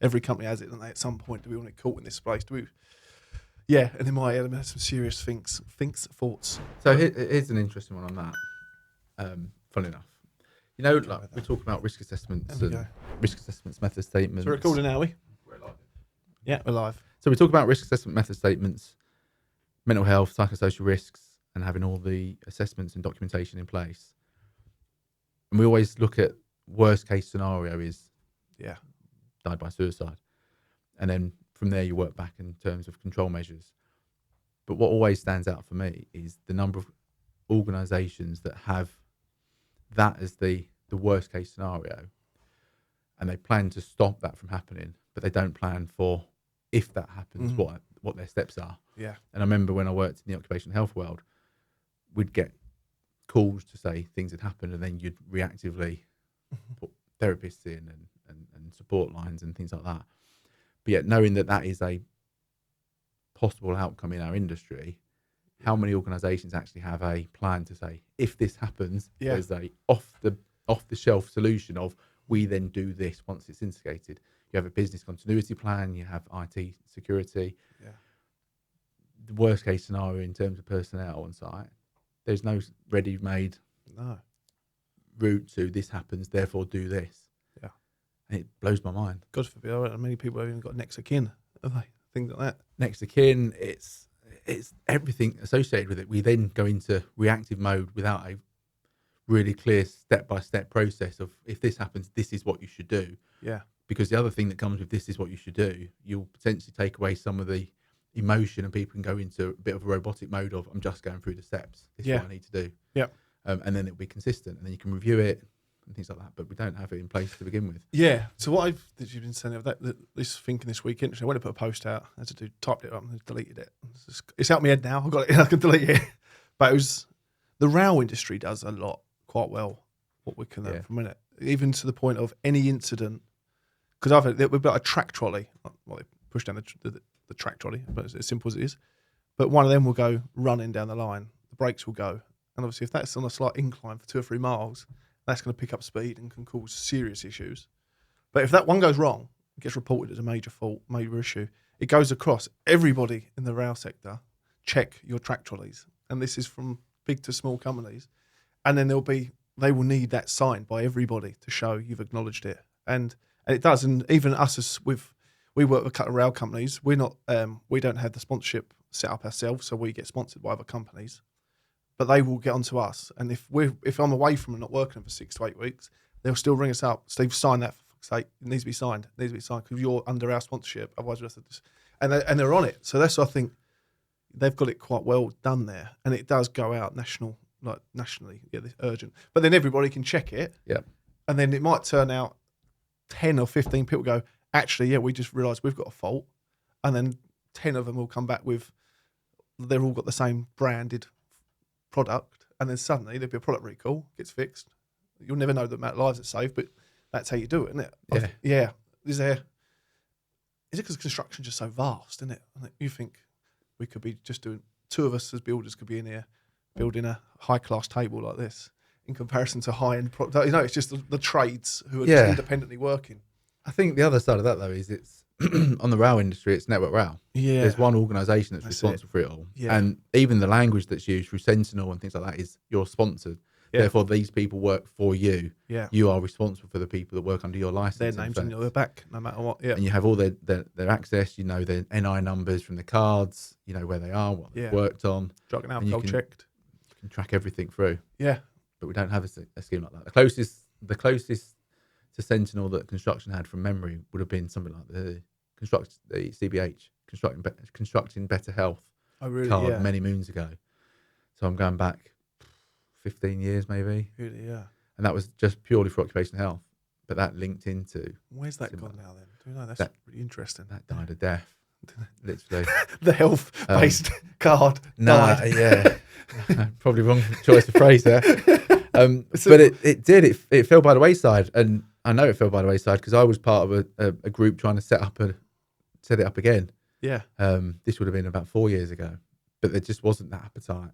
every company has it, don't they? At some point, do we want it caught in this space? Do we? Yeah, and in my head, I had some serious thoughts. So here's an interesting one on that. Funny enough, you know, like we're talking about risk assessments and risk assessments, method statements. So we're recording now, are we? We're live. Yeah, we're live. So we talk about risk assessment method statements, mental health, psychosocial risks, and having all the assessments and documentation in place. And we always look at worst case scenario is died by suicide. And then from there you work back in terms of control measures. But what always stands out for me is the number of organisations that have that as the worst case scenario, and they plan to stop that from happening, but they don't plan for if that happens, what their steps are. Yeah. And I remember when I worked in the occupational health world, we'd get calls to say things had happened, and then you'd reactively put therapists in and support lines and things like that. But yet knowing that that is a possible outcome in our industry, how many organisations actually have a plan to say, if this happens, there's a off the shelf solution of we then do this once it's instigated. You have a business continuity plan, you have IT security. Yeah. The worst case scenario in terms of personnel on site, there's no ready-made route to this happens, therefore do this. Yeah. And it blows my mind. God forbid, I don't know many people have even got next of kin, have they? Things like that. Next of kin, it's everything associated with it. We then go into reactive mode without a really clear step-by-step process of if this happens, this is what you should do. Yeah. Because the other thing that comes with this is what you should do, you'll potentially take away some of the emotion, and people can go into a bit of a robotic mode of I'm just going through the steps. This is what I need to do. Yeah. And then it'll be consistent, and then you can review it and things like that. But we don't have it in place to begin with. Yeah. So what you've been saying of that this thinking this weekend, I went to put a post out, I had to typed it up and deleted it. It's out my head now. I've got it. I can delete it. But it was the rail industry does a lot quite well. What we can learn from it, even to the point of any incident. Because we've got a track trolley. Well, they push down the track trolley, but it's as simple as it is. But one of them will go running down the line. The brakes will go. And obviously, if that's on a slight incline for 2 or 3 miles, that's going to pick up speed and can cause serious issues. But if that one goes wrong, it gets reported as a major fault, major issue. It goes across. Everybody in the rail sector, check your track trolleys. And this is from big to small companies. And then they will need that signed by everybody to show you've acknowledged it. And it does. And even us, we work with a couple of rail companies. We're not, we don't have the sponsorship set up ourselves, so we get sponsored by other companies. But they will get onto us. And if I'm away from and not working for 6 to 8 weeks, they'll still ring us up. Steve, sign that for fuck's sake. It needs to be signed. It needs to be signed because you're under our sponsorship. Otherwise, we have to just, and they're on it. So that's, I think, they've got it quite well done there. And it does go out nationally. This urgent. But then everybody can check it. Yeah. And then it might turn out 10 or 15 people go, actually, we just realised we've got a fault. And then 10 of them will come back with, they've all got the same branded product. And then suddenly there'll be a product recall, gets fixed. You'll never know the amount of lives it's saved, but that's how you do it, isn't it? Yeah. Is it because construction's just so vast, isn't it? You think we could be just doing, 2 of us as builders could be in here building a high-class table like this in comparison to high-end product. It's just the trades who are just independently working. I think the other side of that, though, is it's on the rail industry, it's Network Rail. Yeah. There's one organisation that's responsible for it all. Yeah. And even the language that's used through Sentinel and things like that is you're sponsored. Yeah. Therefore, these people work for you. Yeah. You are responsible for the people that work under your licence. Their names on your back, no matter what. Yeah. And you have all their access, their NI numbers from the cards, where they are, what they've worked on. Drug and alcohol checked. You can track everything through. Yeah. But we don't have a scheme like that. The closest to Sentinel that construction had from memory would have been something like the CBH, Constructing Better Health card many moons ago. So I'm going back 15 years maybe. Really, yeah. And that was just purely for occupational health. But that linked into... Where's that gone now then? Do you know? That's really interesting. That died a death, literally. The health-based card died. Yeah. Probably wrong choice of phrase there. But it did. It fell by the wayside. And I know it fell by the wayside because I was part of a group trying to set it up again. Yeah. This would have been about 4 years ago. But there just wasn't that appetite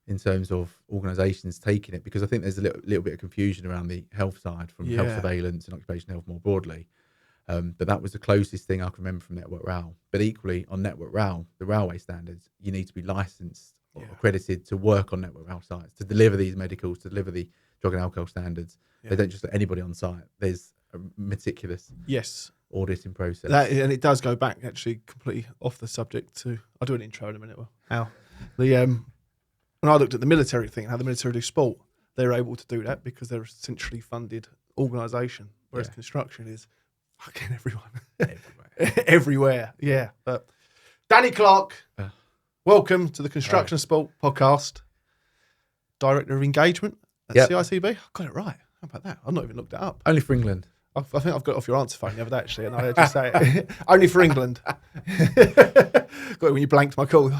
in terms of organisations taking it, because I think there's a little bit of confusion around the health side from health surveillance and occupational health more broadly. But that was the closest thing I can remember from Network Rail. But equally, on Network Rail, the railway standards, you need to be licensed or accredited to work on Network Rail sites, to deliver these medicals, to deliver the drug and alcohol standards. They don't just let anybody on site. There's a meticulous auditing process. And it does go back actually completely off the subject to, I'll do an intro in a minute. When I looked at the military thing, how the military do sport, they're able to do that because they're a centrally funded organisation, whereas construction is fucking everyone. Everywhere. Yeah. But Danny Clarke, welcome to the Construction Sport podcast. Director of Engagement at CITB. I got it right. How about that? I've not even looked it up. Only for England. I think I've got it off your answer phone the other day, actually, and I heard you say it. Only for England. Got it when you blanked my call.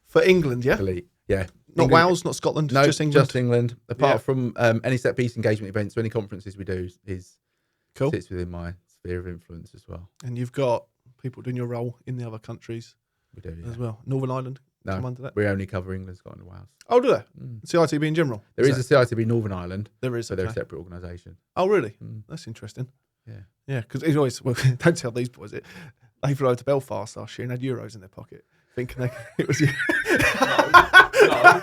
For England, yeah? Yeah. Not England. Wales, not Scotland, no, just England? Just England. Apart from any set piece engagement events or any conferences we do sits within my sphere of influence as well. And you've got people doing your role in the other countries we do, as well. Northern Ireland? No, come under that? We only cover England, Scotland and Wales. Oh, do they? CITB in general? There is a CITB Northern Ireland. There is, but they're a separate organisation. Oh, really? That's interesting. Yeah. Yeah, because it's always, well, don't tell these boys it. They flew over to Belfast last year and had euros in their pocket, thinking it was you. No.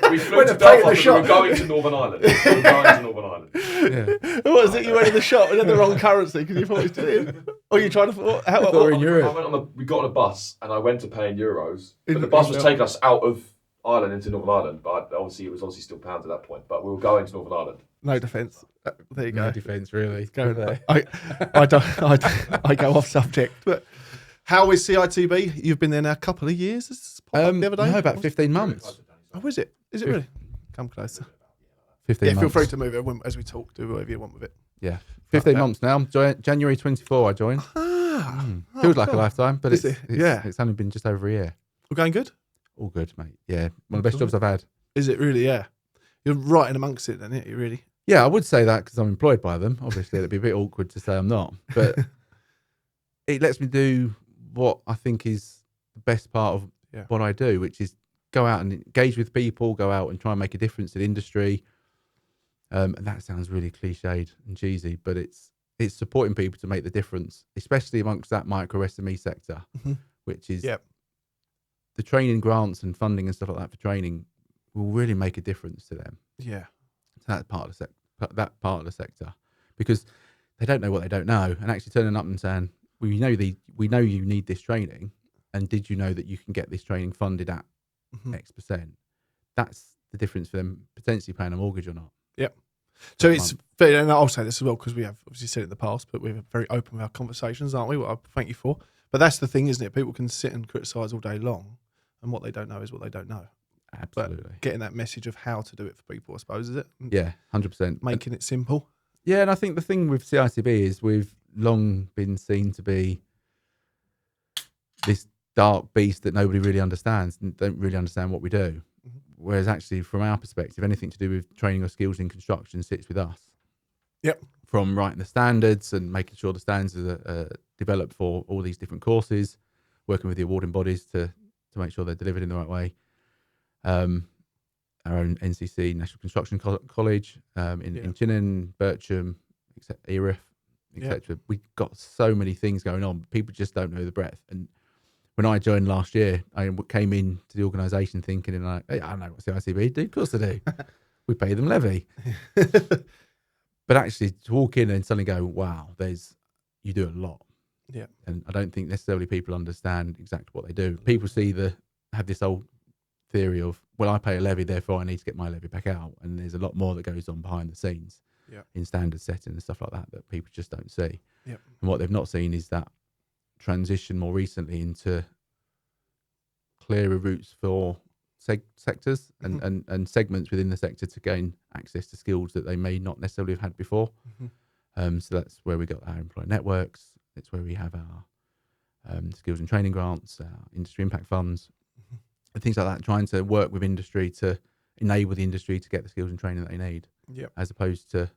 We flew to Belfast, we were going to Northern Ireland. Yeah. What was it? You went in the shop and had the wrong currency because you thought it was doing? Or you trying to? How in Europe? We got on a bus and I went to pay in euros. But the bus was taking us out of Ireland into Northern Ireland. But obviously, it was still pounds at that point. But we were going to Northern Ireland. No defence. There you go. No defence, really. Go there. I go off subject. But how is CITB? You've been there now a couple of years. The other day? No, about 15 months. Oh, is it? Is it really? Come closer. 15 months. Feel free to move it as we talk. Do whatever you want with it. Yeah. 15 months now. January 24 I joined. Feels like a lifetime, but it's only been just over a year. All going good? All good, mate. Yeah. One of the best jobs I've had. Is it really? Yeah. You're right in amongst it then, aren't you, really? Yeah, I would say that because I'm employed by them. Obviously, it'd be a bit awkward to say I'm not. But it lets me do what I think is the best part of what I do, which is go out and engage with people, go out and try and make a difference in industry. And that sounds really cliched and cheesy, but it's supporting people to make the difference, especially amongst that micro SME sector, which is the training grants and funding and stuff like that for training will really make a difference to them. Yeah. To that part of the sector, because they don't know what they don't know, and actually turning up and saying, "We know you need this training, and did you know that you can get this training funded at X %?" That's the difference for them potentially paying a mortgage or not. Yep. So it's fair, and I'll say this as well because we have obviously said it in the past, but we're very open with our conversations, aren't we? What I thank you for. But that's the thing, isn't it? People can sit and criticise all day long, and what they don't know is what they don't know. Absolutely. But getting that message of how to do it for people, I suppose, is it? Yeah, 100%. Making it simple. Yeah, and I think the thing with CITB is we've long been seen to be this dark beast that nobody really understands and don't really understand what we do. Whereas actually, from our perspective, anything to do with training or skills in construction sits with us. Yep. From writing the standards and making sure the standards are developed for all these different courses, working with the awarding bodies to make sure they're delivered in the right way. Our own NCC, National Construction College, in Chinnen, Bircham, Erith, etc. We've got so many things going on. People just don't know the breadth. And when I joined last year, I came into the organisation thinking, hey, I know what CITB do. Of course I do. We pay them levy. But actually, to walk in and suddenly go, wow, you do a lot. Yeah. And I don't think necessarily people understand exactly what they do. People have this old theory of, well, I pay a levy, therefore I need to get my levy back out. And there's a lot more that goes on behind the scenes in standard setting and stuff like that people just don't see. Yep. And what they've not seen is that transition more recently into clearer routes for sectors and segments within the sector to gain access to skills that they may not necessarily have had before. So that's where we got our employer networks. It's where we have our skills and training grants, our industry impact funds, and things like that, trying to work with industry to enable the industry to get the skills and training that they need. Yep. As opposed to...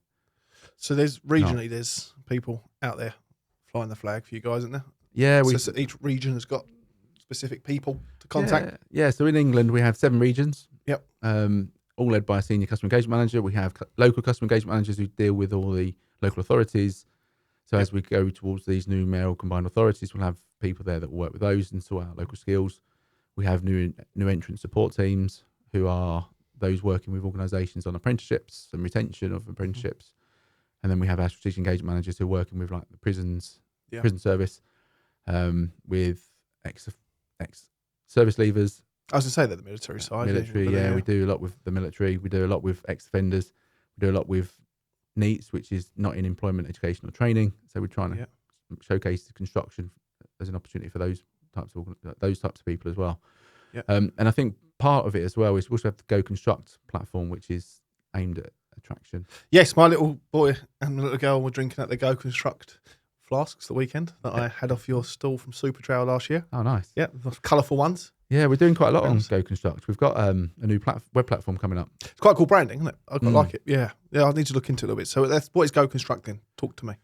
So there's there's people out there flying the flag for you guys, isn't there? Yeah. So each region has got specific people to contact. Yeah. So in England, we have 7 regions. Yep. All led by a senior customer engagement manager. We have local customer engagement managers who deal with all the local authorities. So as we go towards these new mayoral combined authorities, we'll have people there that will work with those and sort out local skills. We have new entrant support teams who are those working with organisations on apprenticeships and retention of apprenticeships. And then we have our strategic engagement managers who are working with like the prisons, prison service, with ex-service leavers. I was going to say that the military side. Military, we do a lot with the military. We do a lot with ex-offenders. We do a lot with NEETs, which is not in employment, education or training. So we're trying to showcase the construction as an opportunity for those types of people as well. Yeah. And I think part of it as well is we also have the Go Construct platform, which is aimed at attraction. Yes, my little boy and my little girl were drinking at the Go Construct flasks the weekend that I had off your stall from Super Trail last year. Oh, nice. Yeah, the colourful ones. Yeah, we're doing quite a lot on Go Construct. We've got a new web platform coming up. It's quite cool branding, isn't it? I quite like it. Yeah, I need to look into it a little bit. So what is Go Construct then? Talk to me.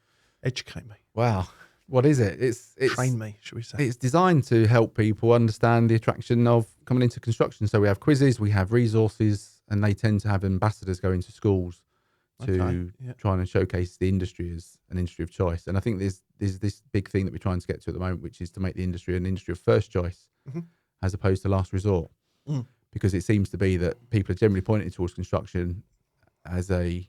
Educate me. Wow. What is it? It's train me, should we say? It's designed to help people understand the attraction of coming into construction. So we have quizzes, we have resources, and they tend to have ambassadors go into schools to try and showcase the industry as an industry of choice. And I think there's this big thing that we're trying to get to at the moment, which is to make the industry an industry of first choice as opposed to last resort. Because it seems to be that people are generally pointing towards construction as a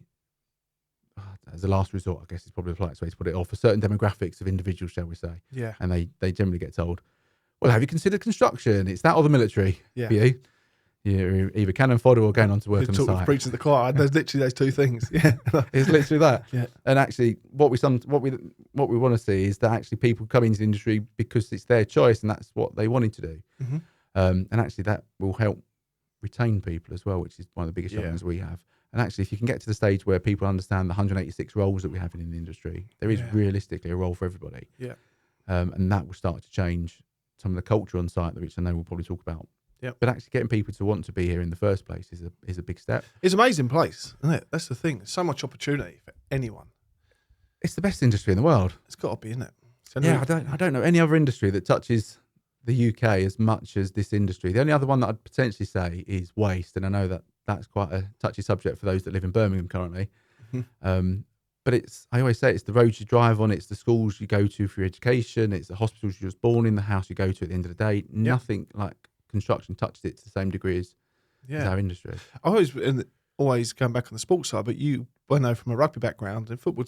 last resort, I guess is probably the polite way to put it, or for certain demographics of individuals, shall we say. Yeah. And they generally get told, well, have you considered construction? It's that or the military for you. You're either cannon fodder or going on to work on the site. Preaching to the choir. There's literally those two things. Yeah. It's literally that. Yeah. And actually what we want to see is that actually people come into the industry because it's their choice and that's what they wanted to do. And actually that will help retain people as well, which is one of the biggest challenges we have. And actually, if you can get to the stage where people understand the 186 roles that we have in the industry, there is realistically a role for everybody. Yeah. And that will start to change some of the culture on site, which I know we'll probably talk about. Yeah. But actually getting people to want to be here in the first place is a big step. It's an amazing place, isn't it? That's the thing. There's so much opportunity for anyone. It's the best industry in the world. It's got to be, isn't it? Yeah, I don't know any other industry that touches the UK as much as this industry. The only other one that I'd potentially say is waste, and I know that that's quite a touchy subject for those that live in Birmingham currently. But I always say it's the roads you drive on, it's the schools you go to for your education, it's the hospitals you're just born in, the house you go to at the end of the day. Nothing like construction touches it to the same degree as our industry. I always going back on the sports side, but I know from a rugby background and football,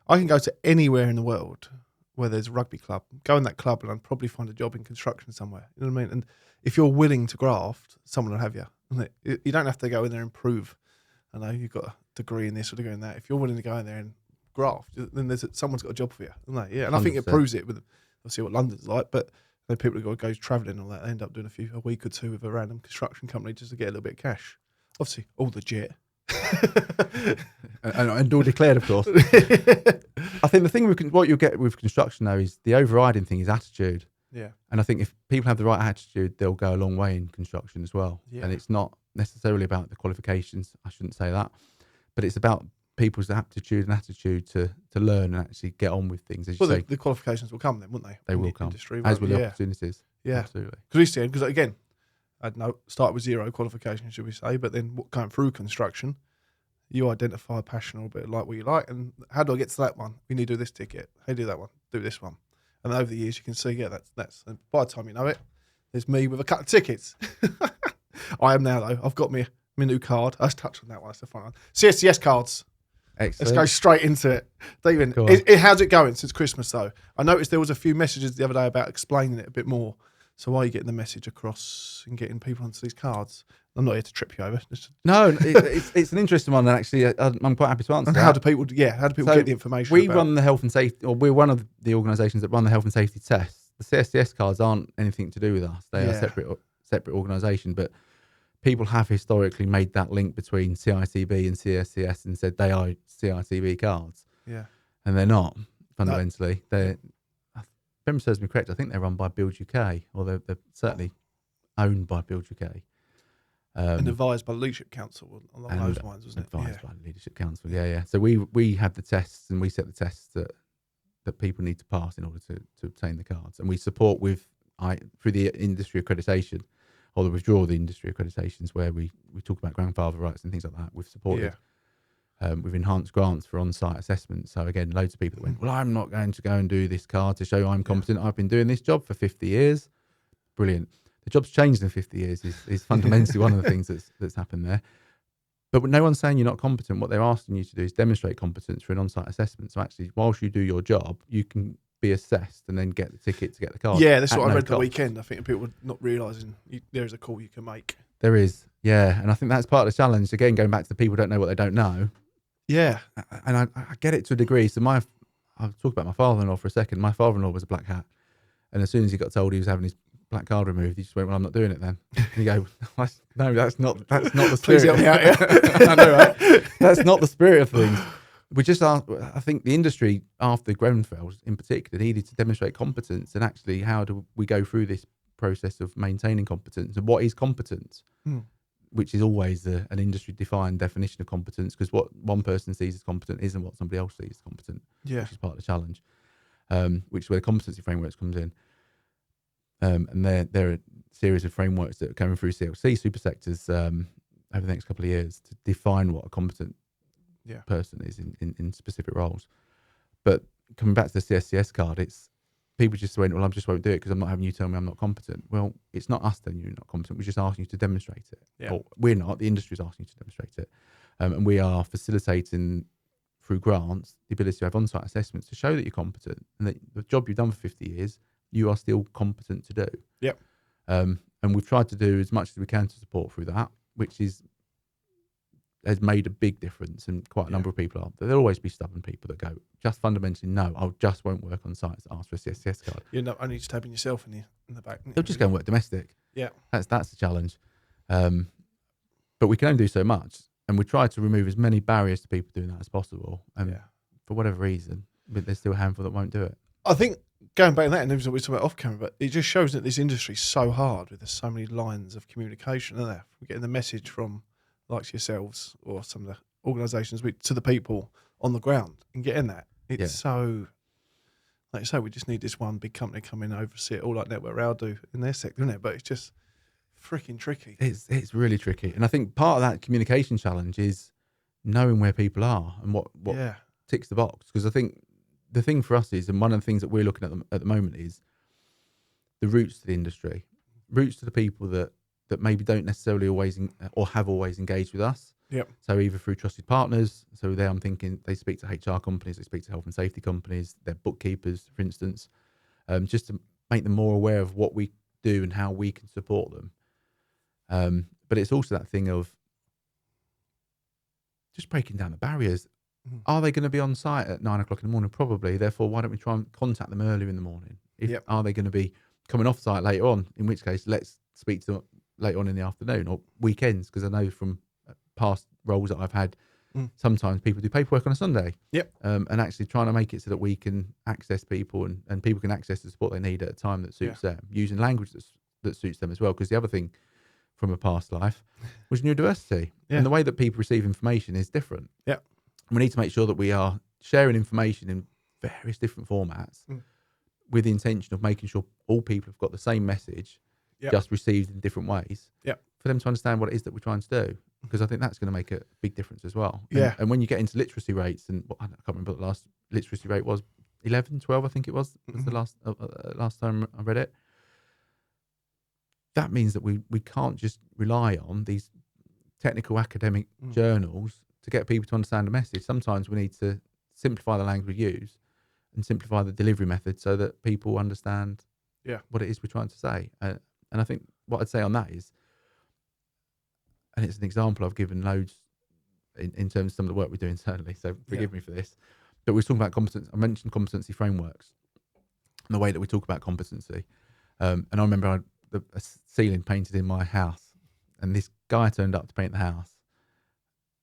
I can go to anywhere in the world where there's a rugby club, go in that club and I'd probably find a job in construction somewhere. You know what I mean? And if you're willing to graft, someone will have you. You don't have to go in there and prove, I know you've got a degree in this or a degree in that. If you're willing to go in there and graft, then someone's got a job for you. Isn't they? Yeah, and 100%. I think it proves it with obviously what London's like, but people who go travelling and all that, they end up doing a week or two with a random construction company just to get a little bit of cash. Obviously, all legit. and all declared, of course. I think the thing what you'll get with construction though is the overriding thing is attitude. Yeah. And I think if people have the right attitude, they'll go a long way in construction as well. Yeah. And it's not necessarily about the qualifications. I shouldn't say that, but it's about people's aptitude and attitude to learn and actually get on with things. As you say, the qualifications will come then, won't they? They will come, as will the opportunities. Yeah, absolutely. Because again, I'd start with zero qualifications, should we say? But then going through construction, you identify a passion or a bit like what you like, and how do I get to that one? We need to do this ticket. How do you do that one? Do this one. And over the years, you can see, that's. And by the time you know it, there's me with a couple of tickets. I am now though. I've got my new card. Let's touch on that one. That's the fun one. CSCS Cards. Excellent. Let's go straight into it. David, how's it going since Christmas though? I noticed there was a few messages the other day about explaining it a bit more. So why are you getting the message across and getting people onto these cards? I'm not here to trip you over. No, it's an interesting one, and actually, I'm quite happy to answer. And how do people get the information? We run the health and safety, or we're one of the organisations that run the health and safety tests. The CSCS cards aren't anything to do with us; they are a separate organisation. But people have historically made that link between CITB and CSCS and said they are CITB cards. Yeah, and they're not fundamentally. No. If memory serves me correct, I think they're run by Build UK, or they're certainly owned by Build UK. And advised by the Leadership Council along those lines, wasn't it? Advised by the Leadership Council, yeah. So we have the tests and we set the tests that people need to pass in order to obtain the cards. And we support through the industry accreditation, or the withdrawal of the industry accreditations, where we talk about grandfather rights and things like that. We've supported We've enhanced grants for on-site assessment. So again, loads of people that went, well, I'm not going to go and do this card to show I'm competent. I've been doing this job for 50 years. Brilliant. The job's changed in 50 years is fundamentally one of the things that's happened there. But no one's saying you're not competent. What they're asking you to do is demonstrate competence through an on-site assessment. So actually, whilst you do your job, you can be assessed and then get the ticket to get the card. Yeah, that's what I read the weekend. I think people were not realising there is a call you can make. There is, yeah. And I think that's part of the challenge. Again, going back to the people who don't know what they don't know. Yeah. And I get it to a degree. So I'll talk about my father-in-law for a second. My father-in-law was a black hat. And as soon as he got told he was having his black card removed, he just went, well, I'm not doing it then. And you go, no, that's not the spirit. Please help me out, yeah. I know, right? That's not the spirit of things. We just I think the industry, after Grenfell in particular, needed to demonstrate competence. And actually, how do we go through this process of maintaining competence? And what is competence? Which is always an industry-defined definition of competence, because what one person sees as competent isn't what somebody else sees as competent, which is part of the challenge, which is where the competency frameworks comes in. And there are a series of frameworks that are coming through CLC super sectors over the next couple of years to define what a competent person is in specific roles. But coming back to the CSCS card, it's people just went, well, I just won't do it because I'm not having you tell me I'm not competent. Well, it's not us telling you you're not competent. We're just asking you to demonstrate it. Yeah. Or we're not. The industry is asking you to demonstrate it. And we are facilitating through grants the ability to have on-site assessments to show that you're competent and that the job you've done for 50 years, you are still competent to do. Yep. And we've tried to do as much as we can to support through that, which has made a big difference, and quite a number of people are. There'll always be stubborn people that go, just fundamentally, no, I just won't work on sites that ask for a CSCS card. You're not only stabbing yourself in the back. They'll just go and work domestic. Yeah. That's the challenge. But we can only do so much, and we try to remove as many barriers to people doing that as possible. And for whatever reason, but there's still a handful that won't do it. I think going back to that, and we talked about off camera, but it just shows that this industry is so hard with there's so many lines of communication, isn't there? We're getting the message from like yourselves or some of the organisations to the people on the ground and getting that. It's so, like you say, we just need this one big company come in and oversee it all like Network Rail do in their sector, isn't it? But it's just freaking tricky. It's really tricky. And I think part of that communication challenge is knowing where people are and what ticks the box. Because I think the thing for us is, and one of the things that we're looking at the moment is the routes to the industry, routes to the people that maybe don't necessarily always or have always engaged with us. Yep. So either through trusted partners. So there I'm thinking they speak to HR companies, they speak to health and safety companies, their bookkeepers, for instance, just to make them more aware of what we do and how we can support them. But it's also that thing of just breaking down the barriers. Are they going to be on site at 9 o'clock in the morning? Probably. Therefore, why don't we try and contact them earlier in the morning? Are they going to be coming off site later on? In which case, let's speak to them later on in the afternoon or weekends, because I know from past roles that I've had, sometimes people do paperwork on a Sunday. Yep. And actually trying to make it so that we can access people and people can access the support they need at a time that suits them, using language that suits them as well. Because the other thing from a past life was neurodiversity. And the way that people receive information is different. Yeah. We need to make sure that we are sharing information in various different formats with the intention of making sure all people have got the same message, just received in different ways, for them to understand what it is that we're trying to do. Because I think that's going to make a big difference as well. And when you get into literacy rates, and I can't remember what the last literacy rate was, 11, 12, I think it was the last time I read it. That means that we can't just rely on these technical academic journals to get people to understand a message. Sometimes we need to simplify the language we use and simplify the delivery method so that people understand what it is we're trying to say. And I think what I'd say on that is, and it's an example I've given loads in terms of some of the work we do internally, so forgive me for this, but we're talking about competence. I mentioned competency frameworks and the way that we talk about competency. And I remember I had a ceiling painted in my house, and this guy turned up to paint the house.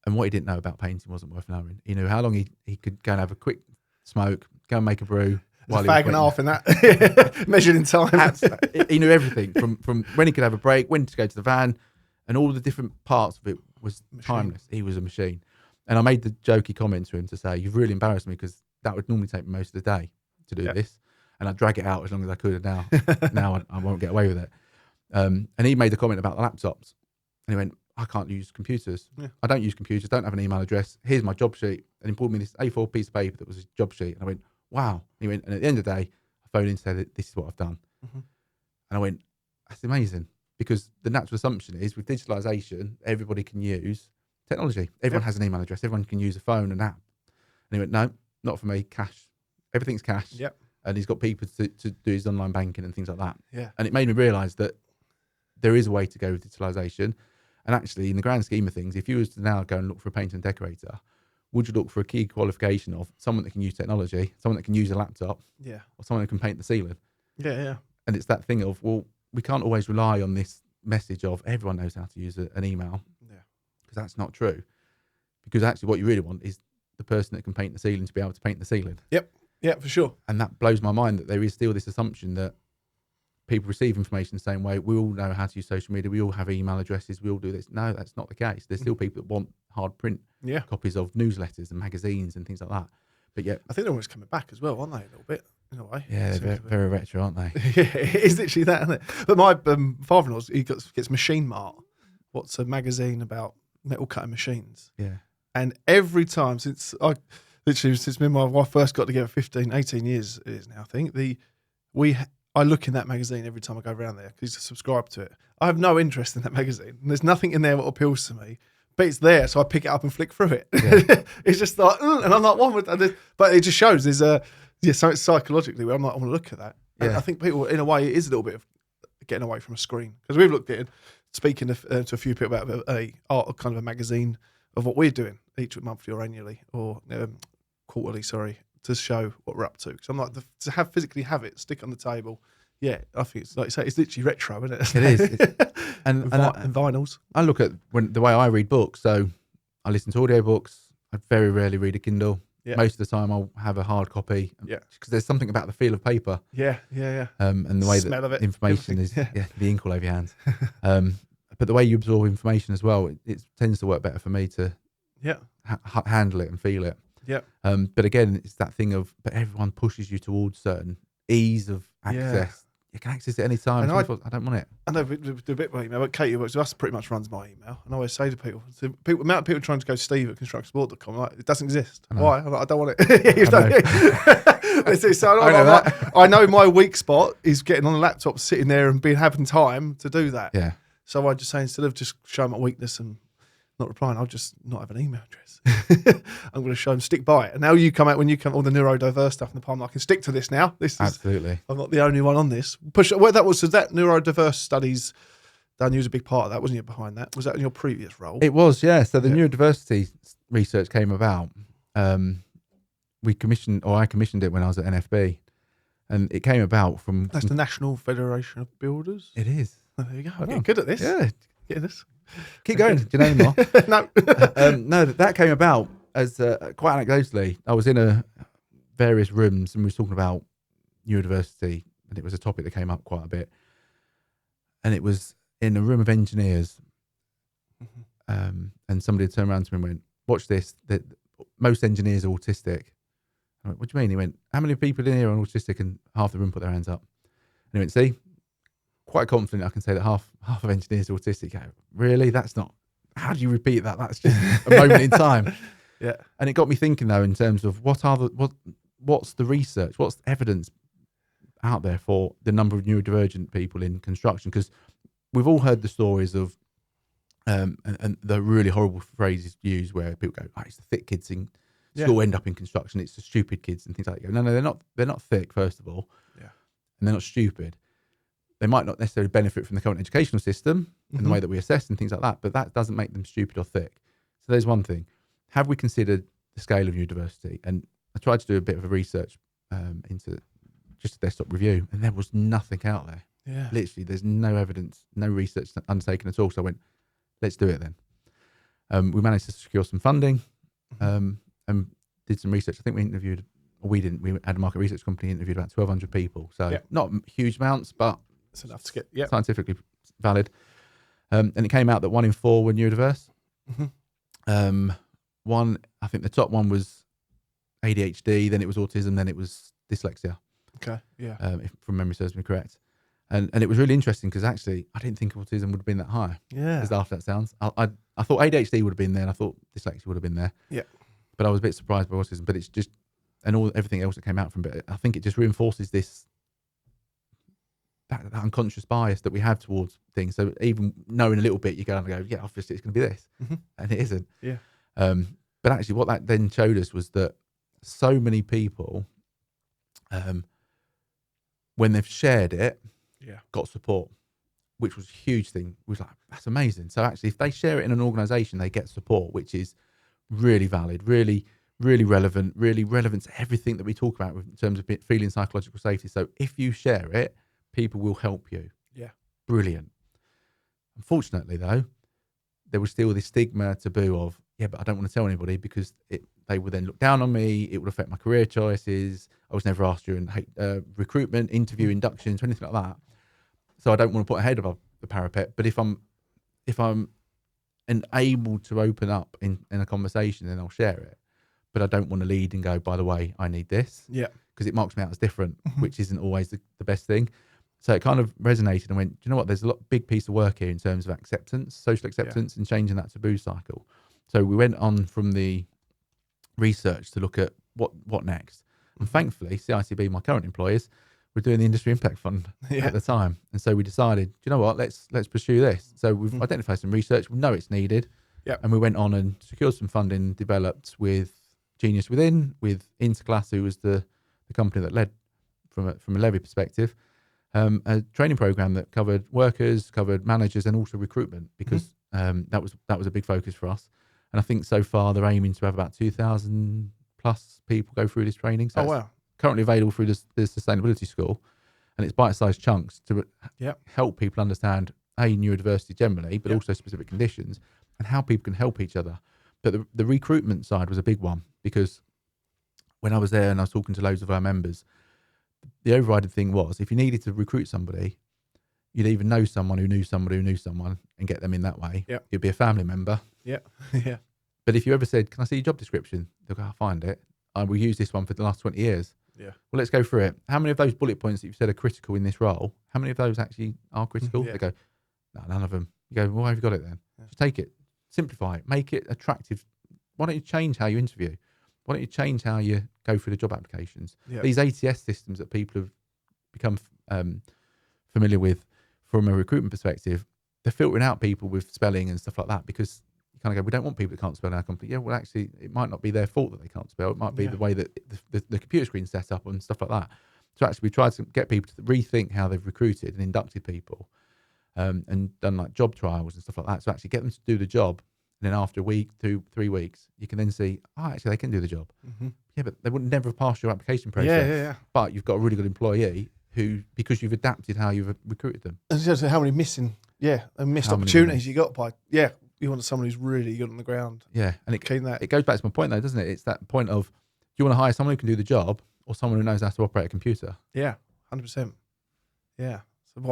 And what he didn't know about painting wasn't worth knowing. He knew how long he could go and have a quick smoke, go and make a brew. While a fag and a half in that, measured in time. He knew everything from when he could have a break, when to go to the van, and all the different parts of it was timeless. He was a machine. And I made the jokey comment to him to say, "You've really embarrassed me, because that would normally take me most of the day to do this. And I'd drag it out as long as I could. And now I won't get away with it." And he made the comment about the laptops. And he went, I can't use computers. Yeah. I don't use computers, don't have an email address. Here's my job sheet. And he brought me this A4 piece of paper that was his job sheet. And I went, wow. And he went, and at the end of the day, I phoned in and said, this is what I've done. Mm-hmm. And I went, that's amazing. Because the natural assumption is with digitalisation, everybody can use technology. Everyone has an email address. Everyone can use a phone, an app. And he went, no, not for me. Cash. Everything's cash. Yep. And he's got people to do his online banking and things like that. Yeah. And it made me realise that there is a way to go with digitalisation. And actually, in the grand scheme of things, if you was to now go and look for a painter and decorator, would you look for a key qualification of someone that can use technology, someone that can use a laptop, or someone who can paint the ceiling? Yeah. And it's that thing of, well, we can't always rely on this message of everyone knows how to use an email, because that's not true. Because actually what you really want is the person that can paint the ceiling to be able to paint the ceiling. Yep. Yeah, for sure. And that blows my mind that there is still this assumption that people receive information the same way. We all know how to use social media. We all have email addresses. We all do this. No, that's not the case. There's still people that want hard print copies of newsletters and magazines and things like that. But yet, I think they're almost coming back as well, aren't they? A little bit, in a way. Yeah, they're very, very retro, aren't they? Yeah, it is literally that, isn't it? But my father-in-law, gets Machine Mart. What's a magazine about metal cutting machines? Yeah. And every time since me and my wife first got together 18 years it is now, I think, I look in that magazine every time I go around there because I subscribe to it. I have no interest in that magazine. And there's nothing in there that appeals to me, but it's there, so I pick it up and flick through it. Yeah. It's just like, and I'm like, what? But it just shows there's so it's psychologically where I'm like, I want to look at that. And I think people, in a way, it is a little bit of getting away from a screen, because we've looked at it, speaking to a few people about a kind of a magazine of what we're doing each monthly or annually or quarterly, to show what we're up to. Because I'm like, to physically have it, stick on the table. Yeah, I think it's like you say, it's literally retro, isn't it? It is. And vinyls. I look at the way I read books. So I listen to audiobooks. I very rarely read a Kindle. Yeah. Most of the time I'll have a hard copy. Yeah. Because there's something about the feel of paper. Yeah. And the way Smell that of it, information is, the ink all over your hands. But the way you absorb information as well, it tends to work better for me to handle it and feel it. Yeah. But again, it's that thing of, but everyone pushes you towards certain ease of access. Yeah. You can access it any time. I don't want it. I know we do a bit by email, but Katie, who works with us, pretty much runs my email. And I always say to people, the amount of people trying to go Steve at constructionsport.com, like, it doesn't exist. Why? I'm like, I don't want it. So I know my weak spot is getting on a laptop, sitting there and having time to do that. Yeah. So I just say, instead of just showing my weakness and not replying, I'll just not have an email address. I'm going to show them, stick by it. And now when you come all the neurodiverse stuff in the palm, I can stick to this now. Absolutely. I'm not the only one on this. That neurodiverse studies, Dan, you was a big part of that, wasn't you, behind that? Was that in your previous role? It was, yeah. So the neurodiversity research came about. I commissioned it when I was at NFB. And it came about from... That's the National Federation of Builders? It is. Oh, there you go. I'm getting good at this. Yeah. Getting this. Keep going. Do you know anymore? No. No, that came about as quite anecdotally. I was in various rooms and we was talking about neurodiversity, and it was a topic that came up quite a bit. And it was in a room of engineers, and somebody turned around to me and went, "Watch this. That most engineers are autistic." I went, "What do you mean?" He went, "How many people in here are autistic?" And half the room put their hands up. And he went, "See, quite confident I can say that half of engineers are autistic." Go, really? That's not. How do you repeat that? That's just a moment in time. Yeah. And it got me thinking though, in terms of what's the research, what's the evidence out there for the number of neurodivergent people in construction? Because we've all heard the stories of, and the really horrible phrases used where people go, "Oh, it's the thick kids in school end up in construction. It's the stupid kids," and things like that. No, they're not. They're not thick, first of all. Yeah. And they're not stupid. They might not necessarily benefit from the current educational system and the way that we assess and things like that, but that doesn't make them stupid or thick. So there's one thing. Have we considered the scale of neurodiversity? And I tried to do a bit of a research into just a desktop review, and there was nothing out there. Yeah. Literally, there's no evidence, no research undertaken at all. So I went, let's do it then. We managed to secure some funding and did some research. I think we had a market research company, interviewed about 1,200 people. So not huge amounts, but it's enough to get scientifically valid. And it came out that 1 in 4 were neurodiverse. I think the top one was ADHD, then it was autism, then it was dyslexia. Okay, yeah. If from memory serves me correct. And it was really interesting because actually I didn't think autism would have been that high. Yeah. As daft that sounds. I thought ADHD would have been there, and I thought dyslexia would have been there. Yeah. But I was a bit surprised by autism. But it's just, and everything else that came out from it, I think it just reinforces that unconscious bias that we have towards things. So even knowing a little bit, you go and go, yeah, obviously it's going to be this, and it isn't. Yeah. But actually, what that then showed us was that so many people, when they've shared it, got support, which was a huge thing. It was like, that's amazing. So actually, if they share it in an organisation, they get support, which is really valid, really relevant to everything that we talk about in terms of feeling psychological safety. So if you share it, people will help you. Yeah. Brilliant. Unfortunately, though, there was still this stigma taboo of, yeah, but I don't want to tell anybody because they would then look down on me. It would affect my career choices. I was never asked during recruitment, interview, inductions, or anything like that. So I don't want to put a head above the parapet. But if I'm able to open up in a conversation, then I'll share it. But I don't want to lead and go, by the way, I need this. Yeah. Because it marks me out as different, which isn't always the best thing. So it kind of resonated and went, do you know what? There's a big piece of work here in terms of acceptance, social acceptance, and changing that taboo cycle. So we went on from the research to look at what next. And thankfully, CITB, my current employers, were doing the Industry Impact Fund at the time. And so we decided, do you know what? Let's pursue this. So we've identified some research. We know it's needed. Yep. And we went on and secured some funding, developed with Genius Within, with Interclass, who was the company that led from a Levy perspective, a training program that covered workers, covered managers, and also recruitment, because that was a big focus for us. And I think so far they're aiming to have about 2,000 plus people go through this training. So it's currently available through the Sustainability School, and it's bite-sized chunks to help people understand neurodiversity generally, but also specific conditions and how people can help each other. But the recruitment side was a big one, because when I was there and I was talking to loads of our members, the overriding thing was, if you needed to recruit somebody, you'd either know someone who knew somebody who knew someone and get them in that way. Yep. It'd be a family member. Yeah. Yeah. But if you ever said, can I see your job description? They'll go, I'll find it. I will use this one for the last 20 years. Yeah. Well, let's go through it. How many of those bullet points that you've said are critical in this role, how many of those actually are critical? Yeah. They go, no, none of them. You go, well, why have you got it then? Yeah. Just take it, simplify it, make it attractive. Why don't you change how you interview? Why don't you change how you go through the job applications? Yeah. These ATS systems that people have become familiar with from a recruitment perspective, they're filtering out people with spelling and stuff like that, because you kind of go, we don't want people that can't spell in our company. Yeah, well, actually, it might not be their fault that they can't spell. It might be the way that the computer screen's set up and stuff like that. So actually, we tried to get people to rethink how they've recruited and inducted people, and done like job trials and stuff like that. So actually get them to do the job. And then after a week, 2, 3 weeks, you can then see, actually, they can do the job. Yeah, but they would never have passed your application process. Yeah. But you've got a really good employee who, because you've adapted how you've recruited them. And so how many missed opportunities you got by, you want someone who's really good on the ground. Yeah, and it That. goes back to my point though, doesn't it? It's that point of, do you want to hire someone who can do the job or someone who knows how to operate a computer? Yeah, 100%. Yeah. So, I've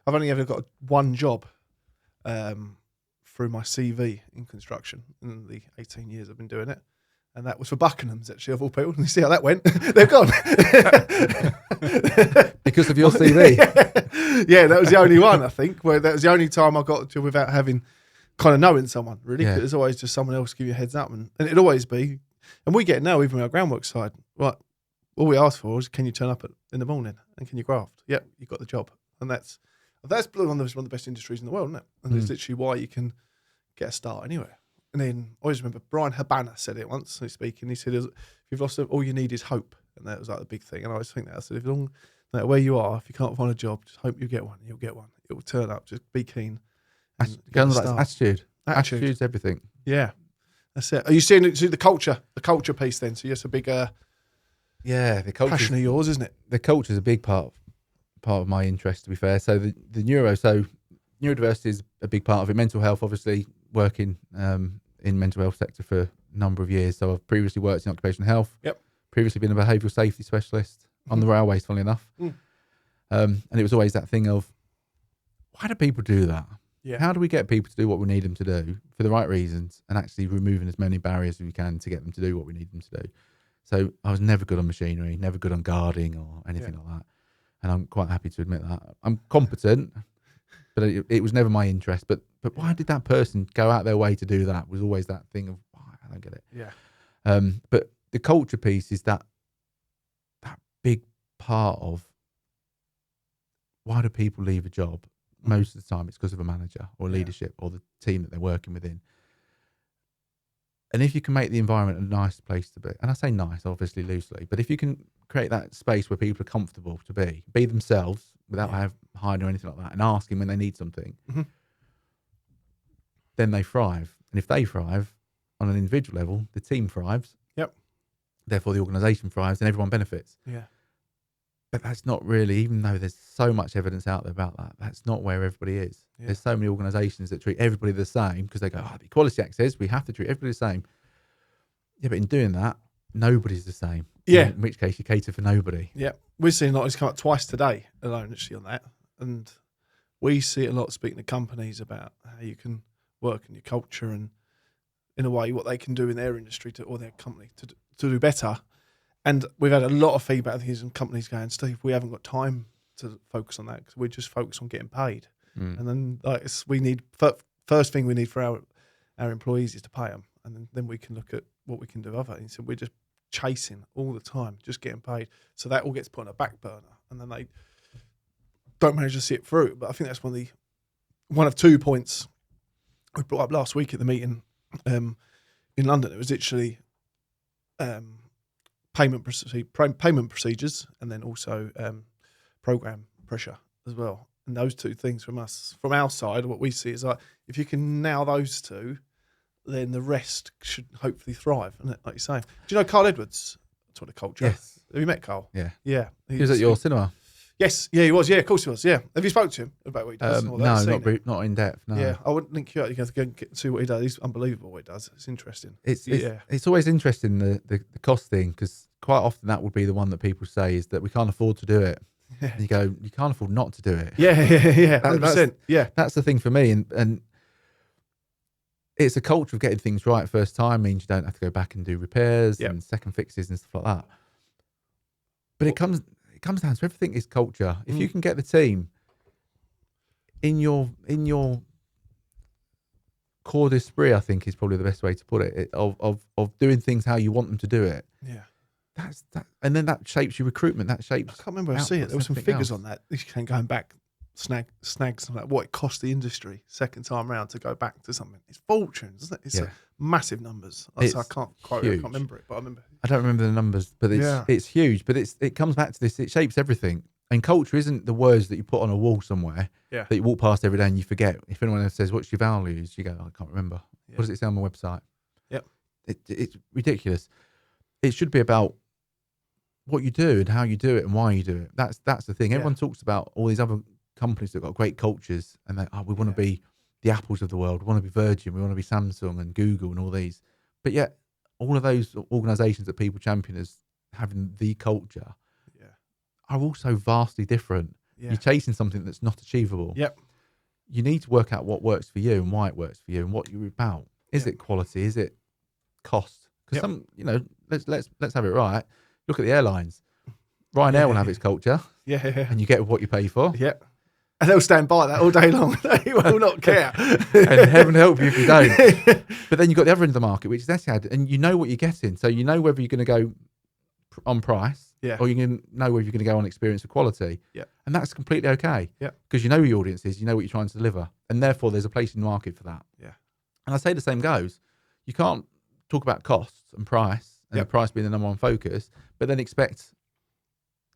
only ever got one job through my CV in construction in the 18 years I've been doing it. And that was for Buckingham's, actually, of all people. And you see how that went? They've gone. Because of your CV. Yeah, that was the only one, I think, where that was the only time I got a job without having kind of knowing someone, really. Yeah. There's always just someone else give you a heads up. And it'd always be, and we get now, even on our groundwork side, right, all we ask for is, can you turn up in the morning and can you graft? Yep, you got the job. And that's one of the best industries in the world, isn't it? And it's literally why you can get a start anywhere. And then I always remember Brian Habana said it once, speaking. He said, if you've lost all you need is hope. And that was like the big thing. And I always think that. I said, no matter where you are, if you can't find a job, just hope you get one. You'll get one. It will turn up. Just be keen. Attitude. Attitude's everything. Yeah. That's it. Are you seeing the culture piece then? So it's a big the culture passion of yours, isn't it? The culture is a big part of my interest, to be fair. So the neurodiversity is a big part of it. Mental health, obviously, working in mental health sector for a number of years. So I've previously worked in occupational health. Yep. Previously been a behavioural safety specialist on the railways, funnily enough. And it was always that thing of, why do people do that? Yeah. How do we get people to do what we need them to do for the right reasons, and actually removing as many barriers as we can to get them to do what we need them to do? So I was never good on machinery, never good on guarding or anything like that. and I'm quite happy to admit that. I'm competent, but it was never my interest. But why did that person go out their way to do that? Was always that thing of, I don't get it. Yeah. But the culture piece is that big part of why do people leave a job? Most of the time it's because of a manager or leadership or the team that they're working within. And if you can make the environment a nice place to be, and I say nice, obviously loosely, but if you can create that space where people are comfortable to be themselves without hiding or anything like that, and asking when they need something, then they thrive. And if they thrive on an individual level, the team thrives. Yep. Therefore, the organisation thrives and everyone benefits. Yeah. But that's not really, even though there's so much evidence out there about that, that's not where everybody is. Yeah. There's so many organisations that treat everybody the same because they go, the Equality Act says we have to treat everybody the same. Yeah, but in doing that, nobody's the same. Yeah. In which case you cater for nobody. Yeah. We've seen a lot, it's come up twice today alone actually on that. And we see a lot speaking to companies about how you can work in your culture and in a way what they can do in their industry or their company to do better. And we've had a lot of feedback of these companies going, Steve, we haven't got time to focus on that because we're just focused on getting paid. And then we need, first thing we need for our employees is to pay them. And then we can look at what we can do other. And so we're just chasing all the time, just getting paid. So that all gets put on a back burner. And then they don't manage to see it through. But I think that's one of 2 points we brought up last week at the meeting in London. It was literally payment procedures and then also program pressure as well. And those two things from our side, what we see is like if you can nail those two, then the rest should hopefully thrive. And like you say, do you know Carl Edwards? That's what the culture. Yes. Have you met Carl? Yeah. Yeah. He was at your cinema. Yes. Yeah, he was. Yeah, of course he was. Yeah. Have you spoke to him about what he does? No, not in depth. No. Yeah, I would link you out. You have to go and see what he does. He's unbelievable what he does. It's interesting. It's always interesting the cost thing because quite often that would be the one that people say is that we can't afford to do it. Yeah. And you go, you can't afford not to do it. Yeah, 100%. That's the thing for me, and it's a culture of getting things right first time means you don't have to go back and do repairs and second fixes and stuff like that. But it comes down to everything is culture. If you can get the team in your core d'esprit, I think is probably the best way to put it, of doing things how you want them to do it. Yeah. That's that, and then that shapes your recruitment. That shapes. I can't remember. I see it. There were some figures on that. This kind of going back, snags something like what it cost the industry second time round to go back to something. It's fortunes, isn't it? It's massive numbers. I can't quote it. I can't remember it, but I remember. I don't remember the numbers, but it's huge. But it comes back to this. It shapes everything. And culture isn't the words that you put on a wall somewhere that you walk past every day and you forget. If anyone else says, "What's your values?" you go, "I can't remember." Yeah. What does it say on my website? Yep. It's ridiculous. It should be about what you do and how you do it and why you do it. That's the thing. Everyone talks about all these other companies that got great cultures and we want to be the Apples of the world. We want to be Virgin. We want to be Samsung and Google and all these. But yet all of those organisations that people champion as having the culture are also vastly different. You're chasing something that's not achievable. Yep. You need to work out what works for you and why it works for you and what you're about. Is it quality? Is it cost? Because let's have it right. Look at the airlines. Ryanair will have its culture. And you get what you pay for. Yeah. And they'll stand by that all day long. They will not care. And heaven help you if you don't. But then you've got the other end of the market, which is SAD, and you know what you're getting. So you know whether you're going to go on price or you can know whether you're going to go on experience or quality. Yeah. And that's completely okay. Yeah. Because you know who your audience is, you know what you're trying to deliver. And therefore there's a place in the market for that. Yeah. And I say the same goes. You can't talk about costs and price and the price being the number one focus, but then expect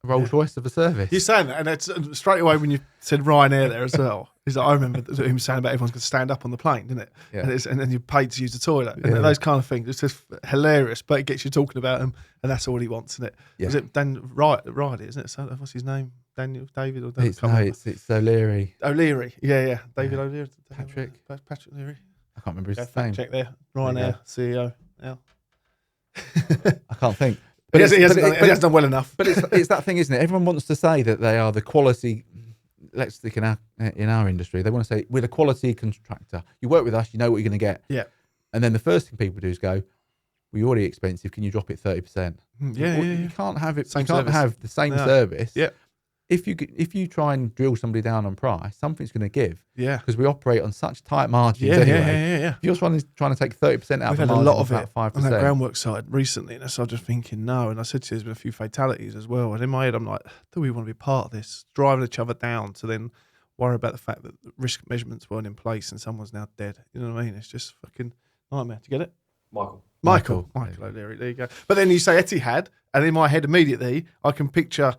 a Rolls Royce of a service. You're saying that, and that's straight away when you said Ryanair there as well. Is that I remember him saying about everyone's going to stand up on the plane, didn't it? Yeah. And then you're paid to use the toilet. And those kind of things. It's just hilarious, but it gets you talking about him, and that's all he wants, isn't it? Yeah. Is it Dan Riley, isn't it? So, what's his name? Daniel, David, or David? It's O'Leary. O'Leary, yeah. David O'Leary. Patrick O'Leary. I can't remember his name. Check there. Ryanair, CEO. Yeah. I can't think. But he hasn't done well enough. But it's that thing, isn't it? Everyone wants to say that they are the quality. Let's stick in our industry. They want to say we're the quality contractor. You work with us, you know what you're going to get. Yeah. And then the first thing people do is go, "We're already expensive. Can you drop it 30%?" Yeah. You can't have it. Same you can't service. have the same service. Yeah. if you try and drill somebody down on price, something's going to give. Yeah. Because we operate on such tight margins Yeah, anyway. yeah. If you're trying to take 30% out We've of had a a margin lot of of about it 5%. on that groundwork side recently, and so I'm just thinking, no. And I said to you, there's been a few fatalities as well. And in my head, I'm like, do we want to be part of this? Driving each other down to then worry about the fact that risk measurements weren't in place and someone's now dead. You know what I mean? It's just fucking nightmare. Do you get it? Michael O'Leary, there you go. But then you say Etihad, and in my head immediately, I can picture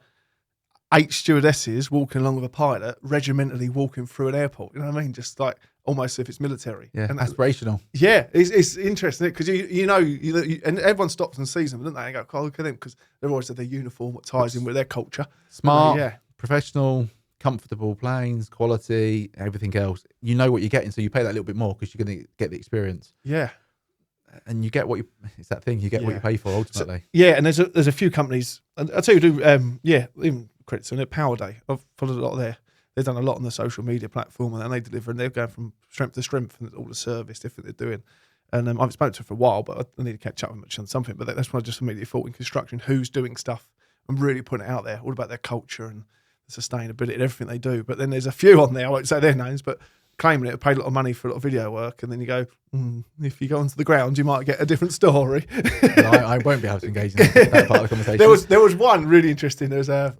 8 stewardesses walking along with a pilot, regimentally walking through an airport. You know what I mean? Just like almost if it's military. Yeah, and aspirational. Yeah, it's interesting because you know, and everyone stops and sees them, don't they? And go, oh, look at them, because they're always at their uniform, what ties in with their culture. Smart, Yeah. professional, comfortable planes, quality, everything else. You know what you're getting, so you pay that little bit more because you're going to get the experience. Yeah. And you get what it's that thing, you get what you pay for ultimately. So, yeah, and there's a few companies, and I'll tell you, even credits on it, Power Day. I've followed a lot there. They've done a lot on the social media platform, and they deliver, and they're going from strength to strength, and all the service, different they're doing. And I've spoken to them for a while, but I need to catch up with much on something. But that's what I just immediately thought in construction, who's doing stuff and really putting it out there, all about their culture and the sustainability and everything they do. But then there's a few on there, I won't say their names, but claiming it, paid a lot of money for a lot of video work, and then you go, if you go onto the ground, you might get a different story. No, I won't be able to engage in that part of the conversation. There was one really interesting. There was a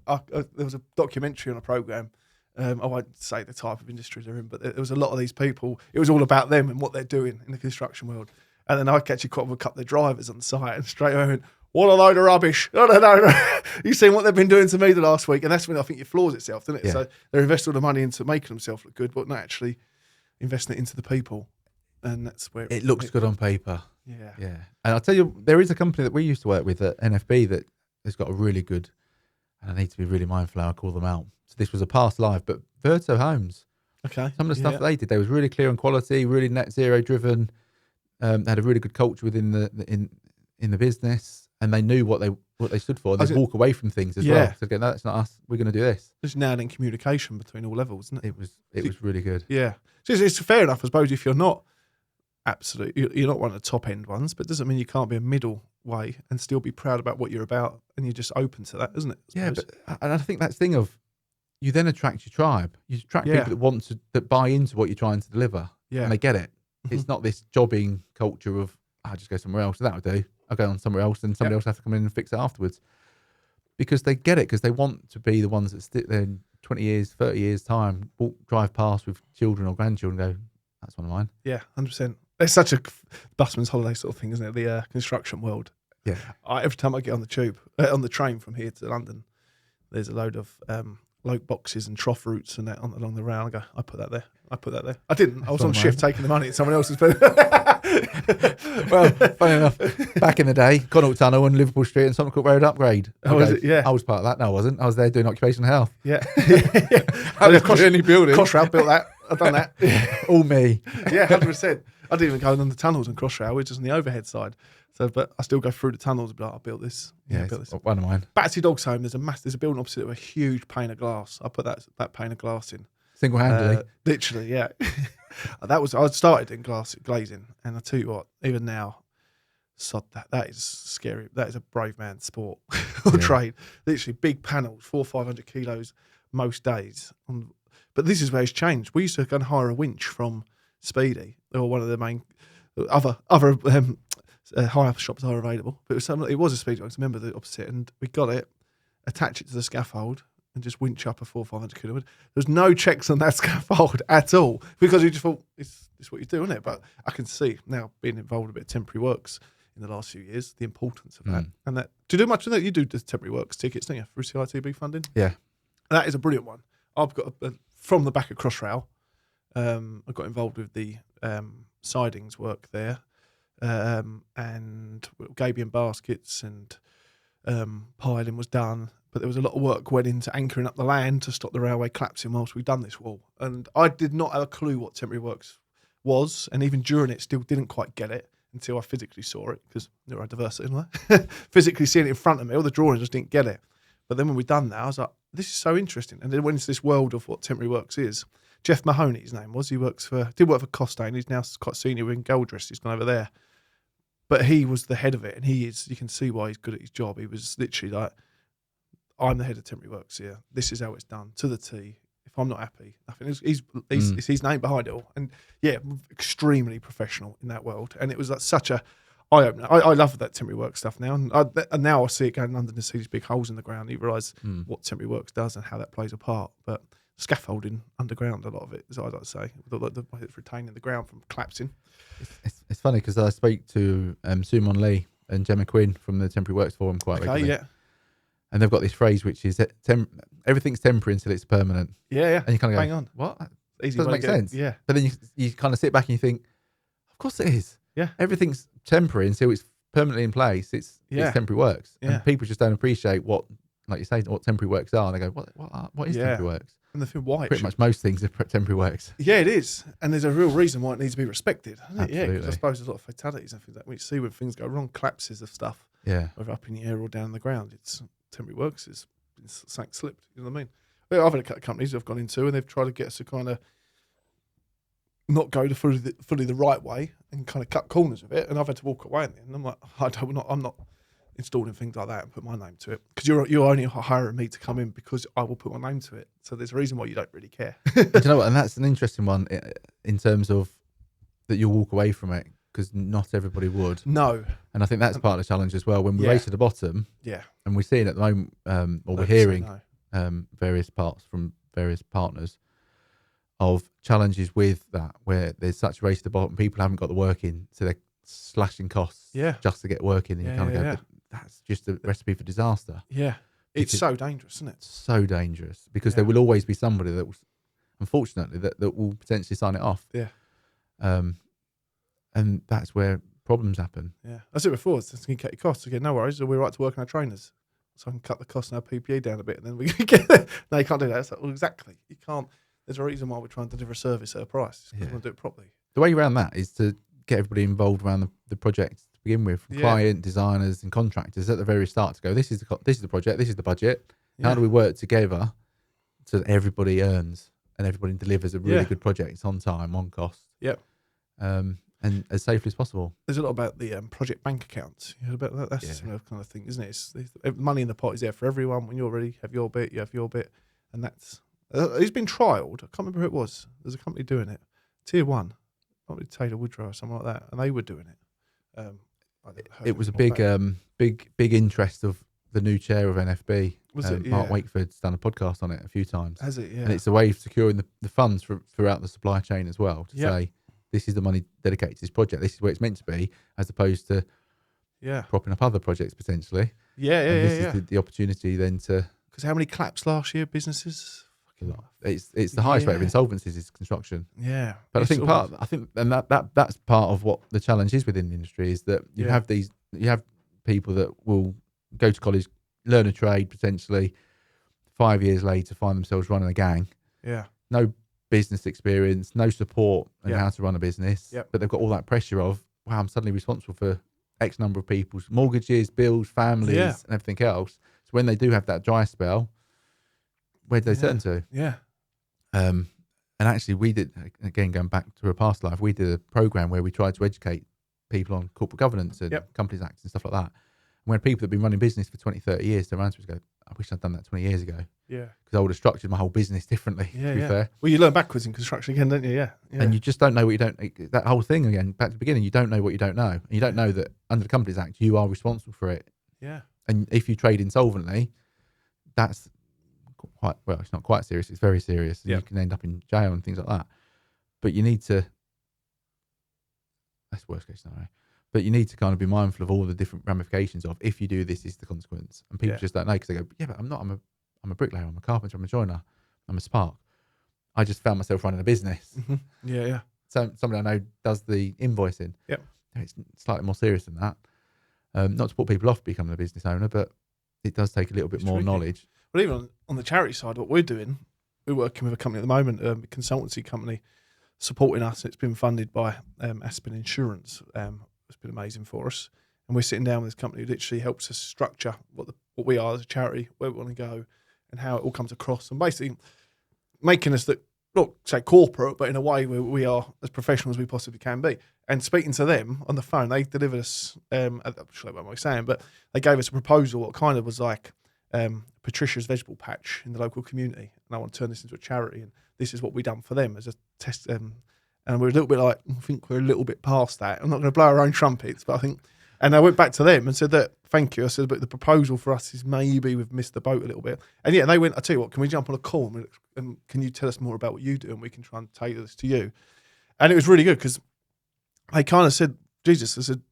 documentary on a program. I won't say the type of industry they're in, but there was a lot of these people. It was all about them and what they're doing in the construction world. And then I actually caught up with a couple of drivers on site, and straight away went, what a load of rubbish. No. You've seen what they've been doing to me the last week. And that's when I think it flaws itself, doesn't it? Yeah. So they're investing all the money into making themselves look good, but not actually investing it into the people. And that's where it looks good on paper. Yeah. Yeah. And I'll tell you, there is a company that we used to work with at NFB that has got a really good, and I need to be really mindful how I call them out. So this was a past live, but Verto Homes. Okay. Some of the stuff they did, they was really clear on quality, really net zero driven. They had a really good culture within the business. And they knew what they stood for. They'd walk away from things as well. So again, no, that's not us. We're going to do this. There's now in communication between all levels, isn't it? It was really good. Yeah. So it's fair enough, I suppose, if you're not you're not one of the top end ones, but it doesn't mean you can't be a middle way and still be proud about what you're about, and you're just open to that, isn't it? Yeah, and I think that thing of you then attract your tribe. You attract people that buy into what you're trying to deliver. Yeah. And they get it. It's not this jobbing culture of I'll just go somewhere else. That'll do. I'll go on somewhere else, and somebody else has to come in and fix it afterwards. Because they get it, because they want to be the ones that stick there in 20 years, 30 years' time, drive past with children or grandchildren and go, that's one of mine. Yeah, 100%. It's such a busman's holiday sort of thing, isn't it? The construction world. Yeah. Every time I get on the train from here to London, there's a load of load boxes and trough roots and that along the round. I go, I put that there. I didn't. I was on shift taking the money and someone else was putting Well, funny enough, back in the day, Connaught Tunnel and Liverpool Street and Sutton Court Road upgrade. Oh, was it? Yeah. I was part of that. No, I wasn't. I was there doing occupational health. Yeah. I was the only building. Crossrail built that. I've done that. All me. Yeah, 100%. I didn't even go on the tunnels and Crossrail. We're just on the overhead side. So, but I still go through the tunnels and be like, I built this. Yeah, I built this. One of mine. Battersea Dogs Home, there's a building opposite with a huge pane of glass. I put that pane of glass in. Single-handedly. Literally, yeah. I started in glazing, and I tell you what, even now, sod that is scary. That is a brave man's sport or trade. Literally, big panels, 400 or 500 kilos most days. But this is where it's changed. We used to go and hire a winch from Speedy, or one of the main other hire shops are available. But it was a Speedy. I remember the opposite, and we got it, attach it to the scaffold, and just winch up a 400 or 500 kilo. There's no checks on that scaffold at all, because you just thought, it's what you do, isn't it? But I can see now, being involved in a bit of temporary works in the last few years, the importance of that. And that, do you do much of that? You do the temporary works tickets, don't you, through CITB funding? Yeah. That is a brilliant one. I've got, from the back of Crossrail, I got involved with the sidings work there, and gabion baskets and piling was done. But there was a lot of work went into anchoring up the land to stop the railway collapsing whilst we've done this wall. And I did not have a clue what temporary works was, and even during it, still didn't quite get it until I physically saw it, because neurodiversity, anyway. Physically seeing it in front of me, all the drawings, just didn't get it. But then when we've done that, I was like, this is so interesting. And then went into this world of what temporary works is. Jeff Mahoney, his name was. He did work for Costain. He's now quite senior in Goldrist. He's gone over there. But he was the head of it, and you can see why he's good at his job. He was literally like, I'm the head of temporary works here. This is how it's done to the T. If I'm not happy, nothing. It's his name behind it all. And yeah, extremely professional in that world. And it was like such a eye opener. I love that temporary work stuff now. And now I see it going under and see these big holes in the ground. You realise what temporary works does and how that plays a part. But scaffolding underground, a lot of it, as I like to say, the way it's retaining the ground from collapsing. It's funny because I spoke to Sumon Lee and Gemma Quinn from the Temporary Works Forum quite regularly. Yeah. And they've got this phrase which is everything's temporary until it's permanent. Yeah. And you kind of go, bang on. What? Easy Doesn't make sense. Yeah. But then you kind of sit back and you think, of course it is. Yeah. Everything's temporary until it's permanently in place. It's temporary works. Yeah. And people just don't appreciate what, like you say, what temporary works are. And they go, what is temporary works? And the thing why Pretty much most things are temporary works. Yeah, it is. And there's a real reason why it needs to be respected. Isn't it? Yeah, because I Absolutely. suppose there's a lot of fatalities and things that we see when things go wrong, collapses of stuff, Yeah. whether up in the air or down the ground. It's temporary works is something slipped. You know what I mean? Well, I've had a couple of companies I've gone into and they've tried to get us to kind of not go to fully the right way and kind of cut corners of it. And I've had to walk away in the end. I'm like, I'm not installing things like that and put my name to it, because you're only hiring me to come in because I will put my name to it. So there's a reason why you don't really care. Do you know what? And that's an interesting one in terms of that you'll walk away from it, because not everybody would. No. And I think that's part of the challenge as well. When we race to the bottom, and we're seeing at the moment, or we're hearing various parts from various partners of challenges with that, where there's such a race to the bottom, people haven't got the work in, so they're slashing costs just to get work in. And you kind of go, but that's just a recipe for disaster. Yeah. It's so dangerous, isn't it? So dangerous, because there will always be somebody that will, unfortunately, that will potentially sign it off. Yeah. And that's where problems happen. Yeah. I said before, it's just going to cut your costs. Again, no worries. We're right to work on our trainers. So I can cut the cost on our PPE down a bit and then we can get there. No, you can't do that. It's like, well, exactly. You can't. There's a reason why we're trying to deliver a service at a price. Because we want to do it properly. The way around that is to get everybody involved around the project to begin with, from client, designers and contractors at the very start, to go, this is the project, this is the budget. How do we work together so that everybody earns and everybody delivers a really good project? It's on time, on cost. Yep. And as safely as possible. There's a lot about the project bank accounts. You know about that? That's a similar kind of thing, isn't it? It's money in the pot is there for everyone. When you're ready, have your bit, you have your bit. And that's, it's been trialled. I can't remember who it was. There's a company doing it. Tier 1. Probably Taylor Woodrow or something like that. And they were doing it. It was a big interest of the new chair of NFB. Was it? Mark Wakeford's done a podcast on it a few times. Has it? Yeah. And it's a way of securing the funds throughout the supply chain as well, to say, this is the money dedicated to this project. This is where it's meant to be, as opposed to propping up other projects potentially. This is the opportunity then to. Because how many claps last year, businesses? It's the highest rate of insolvencies is construction. Yeah, but I think that's part of what the challenge is within the industry, is that you have people that will go to college, learn a trade, potentially 5 years later find themselves running a gang. Yeah, no business experience, no support on how to run a business, but they've got all that pressure of, wow, I'm suddenly responsible for X number of people's mortgages, bills, families, and everything else. So when they do have that dry spell, where do they turn to? Yeah. And actually, we did, again, going back to a past life, we did a program where we tried to educate people on corporate governance and Companies Act and stuff like that. And we had people that have been running business for 20, 30 years turn around to us and go, I wish I'd done that 20 years ago. Yeah. Because I would have structured my whole business differently, to be fair. Well, you learn backwards in construction again, don't you? Yeah. And you just don't know what you don't, that whole thing again, back to the beginning, you don't know what you don't know. And you don't know that under the Companies Act, you are responsible for it. Yeah. And if you trade insolvently, that's quite, well, it's not quite serious, it's very serious. And you can end up in jail and things like that. But you need to, that's worst case scenario. But you need to kind of be mindful of all the different ramifications of, if you do this, is the consequence. And people just don't know, because they go, yeah, but I'm a bricklayer, I'm a carpenter, I'm a joiner, I'm a spark. I just found myself running a business. Mm-hmm. Yeah, yeah. So somebody I know does the invoicing. Yep. It's slightly more serious than that. Not to put people off becoming a business owner, but it does take a little bit more knowledge. But even on the charity side, what we're doing, we're working with a company at the moment, a consultancy company, supporting us. It's been funded by Aspen Insurance. It's been amazing for us. And we're sitting down with this company who literally helps us structure what we are as a charity, where we want to go, and how it all comes across. And basically making us, not say corporate, but in a way where we are as professional as we possibly can be. And speaking to them on the phone, they delivered us, I'm sure what I'm saying, but they gave us a proposal, what kind of was like Patricia's vegetable patch in the local community, and I want to turn this into a charity, and this is what we've done for them as a test. And we're a little bit like, I think we're a little bit past that. I'm not going to blow our own trumpets, but I think, and I went back to them and said that, thank you. I said, but the proposal for us is maybe we've missed the boat a little bit. And yeah, they went, I tell you what, can we jump on a call and can you tell us more about what you do, and we can try and tailor this to you. And it was really good because they kind of said, Jesus, I said,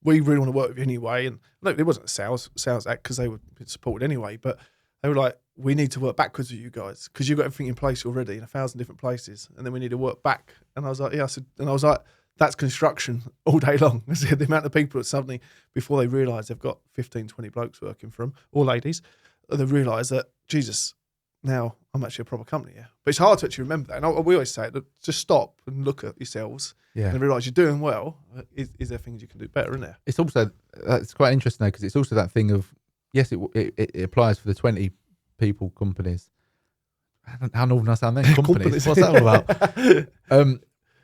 we really want to work with you anyway. And look, it wasn't a sales act because they were supported anyway, but they were like, we need to work backwards with you guys because you've got everything in place already in 1,000 different places, and then we need to work back. And I was like, yeah, I said, and I was like, that's construction all day long. I said, the amount of people that suddenly, before they realise they've got 15, 20 blokes working for them, or ladies, they realise that, Jesus, now I'm actually a proper company here. But it's hard to actually remember that. And we always say, look, just stop and look at yourselves and realise you're doing well. Is there things you can do better in there? It's also, it's quite interesting though, because it's also that thing of, yes, it applies for the 20 people companies. How northern I sound then? Companies. What's that all about?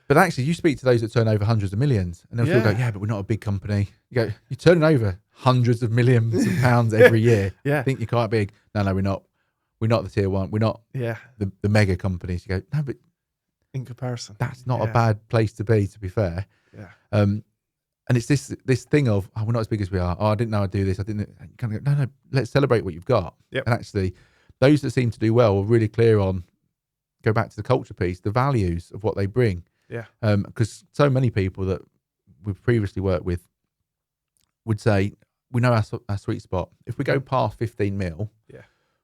But actually, you speak to those that turn over hundreds of millions, and they'll still go, yeah, but we're not a big company. You go, you're turning over hundreds of millions of pounds every year. Yeah. I think you're quite big. No, we're not. We're not the tier one. We're not the mega companies. You go, no, but in comparison, that's not a bad place to be fair. Yeah. And it's this thing of, oh, we're not as big as we are. Oh, I didn't know I'd do this. I didn't. And kind of go, no, let's celebrate what you've got. Yep. And actually, those that seem to do well are really clear on, go back to the culture piece, the values of what they bring. Yeah. Because so many people that we've previously worked with would say, we know our sweet spot. If we go past 15 mil,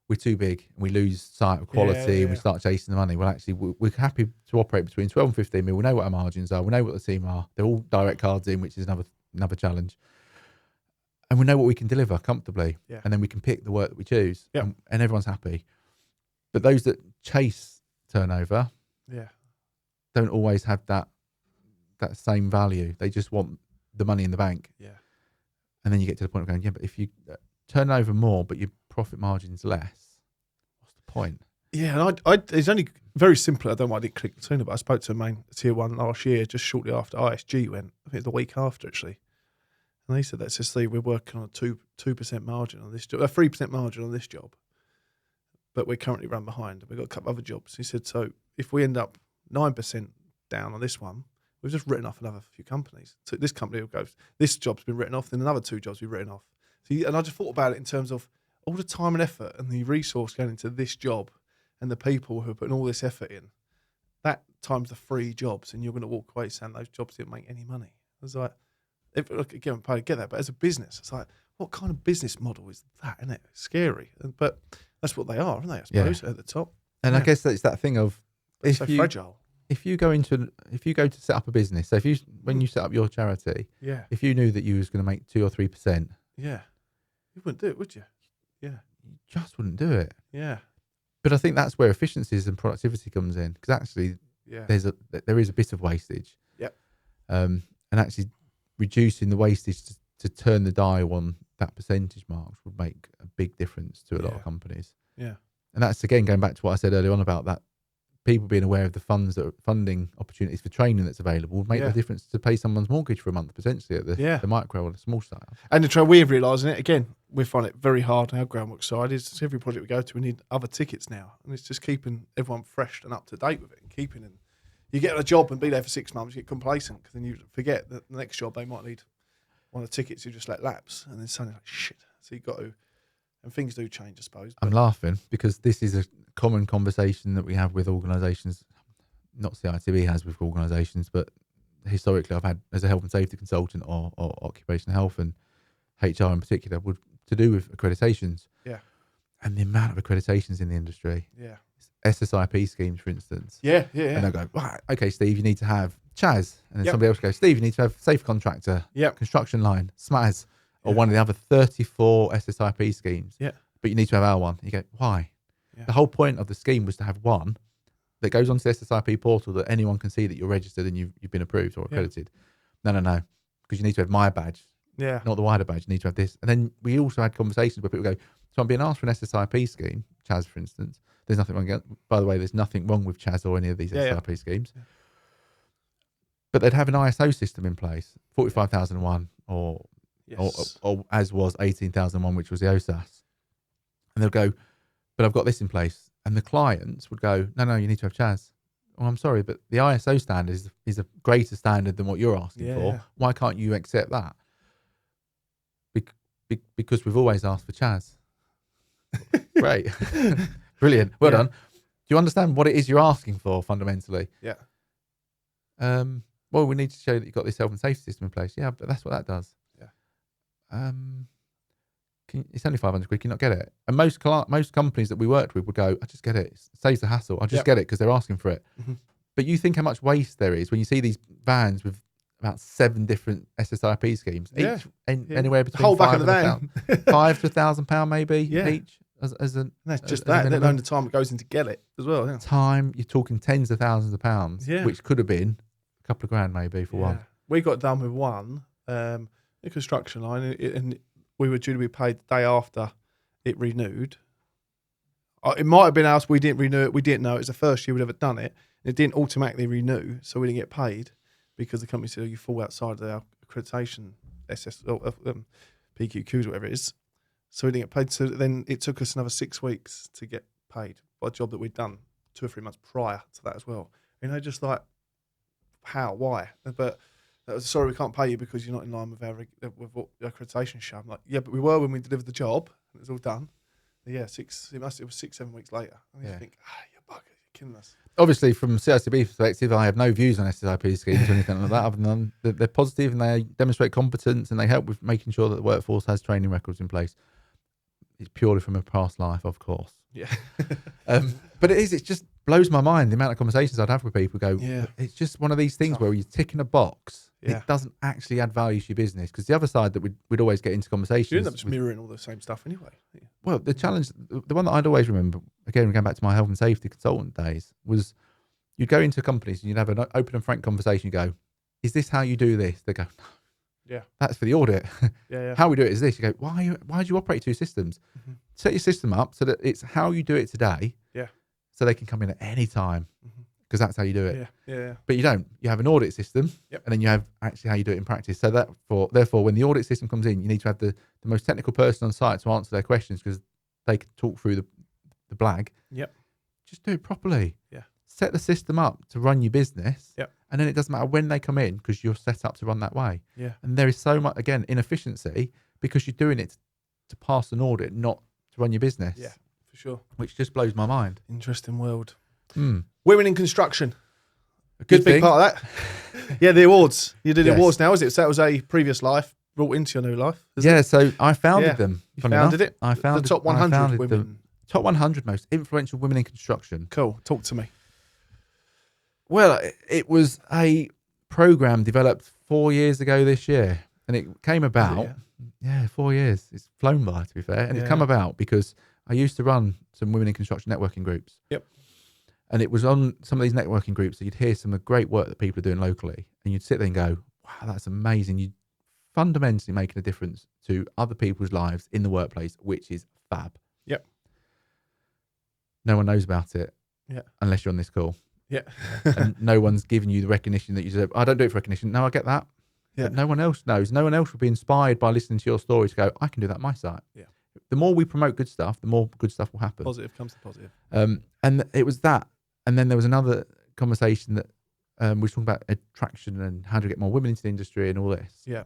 we're too big and we lose sight of quality and we start chasing the money. Well, actually, we're happy to operate between 12 and 15 mil. We know what our margins are. We know what the team are. They're all direct cards in, which is another challenge. And we know what we can deliver comfortably. Yeah. And then we can pick the work that we choose. Yeah. And everyone's happy. But those that chase turnover don't always have that same value. They just want the money in the bank. Yeah. And then you get to the point of going, yeah, but if you turn over more, but your profit margin's less, what's the point? Yeah, and I it's only very simple. I don't know why I didn't click sooner, but I spoke to a main tier one last year, just shortly after ISG went. I think the week after actually, and they said, let's just say we're working on a 2% margin on this job, a 3% margin on this job, but we're currently run behind. We've got a couple other jobs. He said, so if we end up 9% down on this one, we've just written off another few companies. So this company goes, this job's been written off, then another 2 jobs we've written off. So, and I just thought about it in terms of all the time and effort and the resource going into this job and the people who are putting all this effort in, that times the 3 jobs, and you're going to walk away saying those jobs didn't make any money. I was like, again, I get that, but as a business, it's like, what kind of business model is that, isn't it? It's scary. But that's what they are, aren't they, I suppose, at the top. And I guess it's that thing of, it's so fragile. If you go to set up a business, so when you set up your charity, if you knew that you was going to make 2 or 3%, you wouldn't do it, would you? Yeah, you just wouldn't do it. Yeah, but I think that's where efficiencies and productivity comes in, because actually, there is a bit of wastage. Yep. And actually, reducing the wastage to turn the dial on that percentage marks would make a big difference to a lot of companies. Yeah. And that's again going back to what I said earlier on about that. People being aware of the funding opportunities for training that's available would make the difference to pay someone's mortgage for a month potentially at the micro or the small style. And the trouble we're realising it again, we find it very hard on our groundwork side. Is every project we go to, we need other tickets now, and it's just keeping everyone fresh and up to date with it, and keeping in. You get a job and be there for 6 months, you get complacent because then you forget that the next job they might need one of the tickets you just let lapse, and then suddenly like shit. So you got to. And things do change, I suppose. I'm laughing because this is a common conversation that we have with organisations, not CITB has with organisations, but historically I've had as a health and safety consultant or occupational health and HR in particular, to do with accreditations. Yeah. And the amount of accreditations in the industry. Yeah. SSIP schemes, for instance. Yeah. And they'll go, right, okay, Steve, you need to have CHAS. And then somebody else goes, Steve, you need to have safe contractor, construction line, SMAS. Or one of the other 34 SSIP schemes. Yeah. But you need to have our one. You go, why? Yeah. The whole point of the scheme was to have one that goes onto the SSIP portal that anyone can see that you're registered and you've been approved or accredited. No. Because you need to have my badge. Yeah. Not the wider badge. You need to have this. And then we also had conversations where people go, so I'm being asked for an SSIP scheme, CHAS for instance. There's nothing wrong. By the way, there's nothing wrong with CHAS or any of these SSIP schemes. Yeah. But they'd have an ISO system in place, 45001 or as was 18,001, which was the OSAS. And And they'll go, but I've got this in place. And the clients would go, no, you need to have Chaz. Well, I'm sorry, but the ISO standard is a greater standard than what you're asking for. Yeah. Why can't you accept that? Because we've always asked for Chaz. Great. Brilliant. Well done. Do you understand what it is you're asking for fundamentally? Yeah. Well, we need to show that you've got this health and safety system in place. Yeah, but that's what that does. Yeah. It's only 500 quid. Can you not get it? And most companies that we worked with would go, I just get it. It saves the hassle. I just get it because they're asking for it. Mm-hmm. But you think how much waste there is when you see these vans with about 7 different SSIP schemes, each anywhere between whole back of the van. £5 to £1,000 maybe each. That's just that. Let alone the time it goes in to get it as well. Yeah. Time, you're talking tens of thousands of pounds, which could have been a couple of grand maybe for one. We got done with one, the construction line, and we were due to be paid the day after it renewed. It might have been us. We didn't renew it. We didn't know it was the first year we'd ever done it. It didn't automatically renew, so we didn't get paid because the company said, you fall outside of their accreditation, PQQs, whatever it is. So we didn't get paid. So then it took us another 6 weeks to get paid by a job that we'd done 2 or 3 months prior to that as well. Just like, how, why? But sorry, we can't pay you because you're not in line with what the accreditation show. I'm like, yeah, but we were when we delivered the job. It was all done. But it was 6-7 weeks later. And you think, you're buggers, you're killing us. Obviously, from CITB perspective, I have no views on SSIP schemes or anything like that, other than they're positive and they demonstrate competence and they help with making sure that the workforce has training records in place. It's purely from a past life, of course. Yeah. But it just blows my mind the amount of conversations I'd have with people go, it's just one of these things where you're ticking a box. It doesn't actually add value to your business. Because the other side that we'd always get into conversations. You end up just mirroring all the same stuff anyway. Yeah. Well, the challenge, the one that I'd always remember, again, going back to my health and safety consultant days, was you'd go into companies and you'd have an open and frank conversation. You go, is this how you do this? They go, no. Yeah. That's for the audit. Yeah. How we do it is this. You go, why do you operate 2 systems? Mm-hmm. Set your system up so that it's how you do it today. Yeah. So they can come in at any time because that's how you do it. Yeah. But you don't. You have an audit system and then you have actually how you do it in practice. So therefore, when the audit system comes in, you need to have the most technical person on site to answer their questions because they can talk through the blag. Yep. Just do it properly. Yeah. Set the system up to run your business. Yep. And then it doesn't matter when they come in because you're set up to run that way. Yeah. And there is so much, again, inefficiency because you're doing it to pass an audit, not to run your business. Yeah, for sure. Which just blows my mind. Interesting world. Women in construction. A good big thing. Part of that. Yeah, the awards. You did the awards now, is it? So that was a previous life brought into your new life. Yeah, so I founded them. You founded it? I founded the top 100 women. Top 100 most influential women in construction. Cool. Talk to me. Well, it was a program developed 4 years ago this year, and it came about. 4 years. It's flown by, to be fair, and it come about because I used to run some women in construction networking groups. Yep. And it was on some of these networking groups that you'd hear some of the great work that people are doing locally, and you'd sit there and go, "Wow, that's amazing!" You're fundamentally making a difference to other people's lives in the workplace, which is fab. Yep. No one knows about it. Yeah. Unless you're on this call. Yeah. And no one's giving you the recognition that you deserve. I don't do it for recognition. No, I get that. Yeah. But no one else knows. No one else will be inspired by listening to your story to go, I can do that on my site. Yeah. The more we promote good stuff, the more good stuff will happen. Positive comes to positive. And it was that. And then there was another conversation that we were talking about attraction and how to get more women into the industry and all this. Yeah.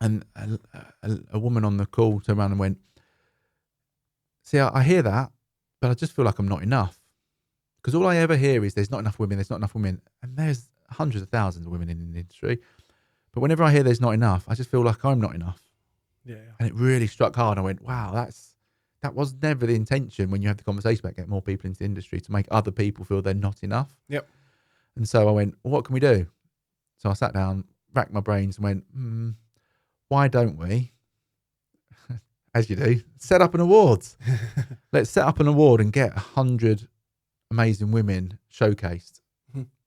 And a woman on the call turned around and went, see, I hear that, but I just feel like I'm not enough. Because all I ever hear is there's not enough women, and there's hundreds of thousands of women in the industry. But whenever I hear there's not enough, I just feel like I'm not enough. Yeah. And it really struck hard. I went, wow, that was never the intention when you have the conversation about getting more people into the industry to make other people feel they're not enough. Yep. And so I went, well, what can we do? So I sat down, racked my brains and went, why don't we, as you do, set up an awards? Let's set up an award and get 100 amazing women showcased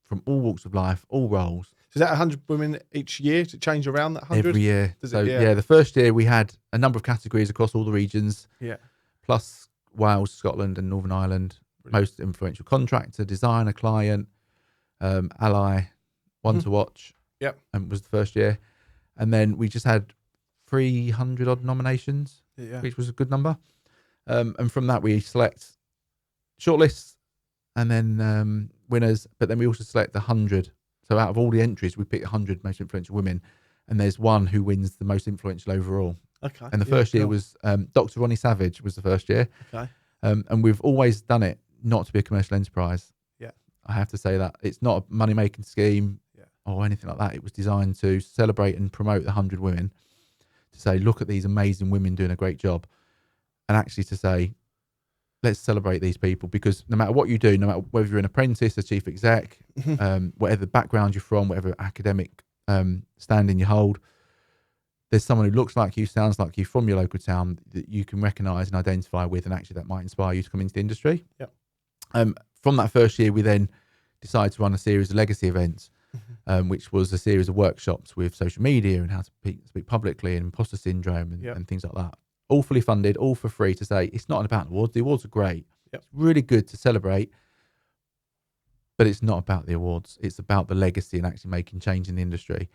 from all walks of life, all roles. So is that 100 women each year? Does it change around that 100? Every year. The first year we had a number of categories across all the regions. Yeah. Plus Wales, Scotland and Northern Ireland. Brilliant. Most influential contractor, designer, client, ally, one to watch. Yep. And was the first year. And then we just had 300 odd nominations, which was a good number. And from that, we select shortlists and then winners. But then we also select the 100. So out of all the entries, we pick 100 most influential women. And there's one who wins the most influential overall. Okay. And the first year was Dr. Ronnie Savage was the first year. Okay. And we've always done it not to be a commercial enterprise. Yeah. I have to say that. It's not a money-making scheme or anything like that. It was designed to celebrate and promote the 100 women, to say, look at these amazing women doing a great job. And actually to say, let's celebrate these people, because no matter what you do, no matter whether you're an apprentice, a chief exec, whatever background you're from, whatever academic standing you hold, there's someone who looks like you, sounds like you, from your local town that you can recognise and identify with, and actually that might inspire you to come into the industry. From that first year, we then decided to run a series of legacy events, which was a series of workshops with social media and how to speak publicly and imposter syndrome and things like that. All fully funded, all for free, to say it's not about awards. The awards are great. It's really good to celebrate, but it's not about the awards. It's about the legacy and actually making change in the industry.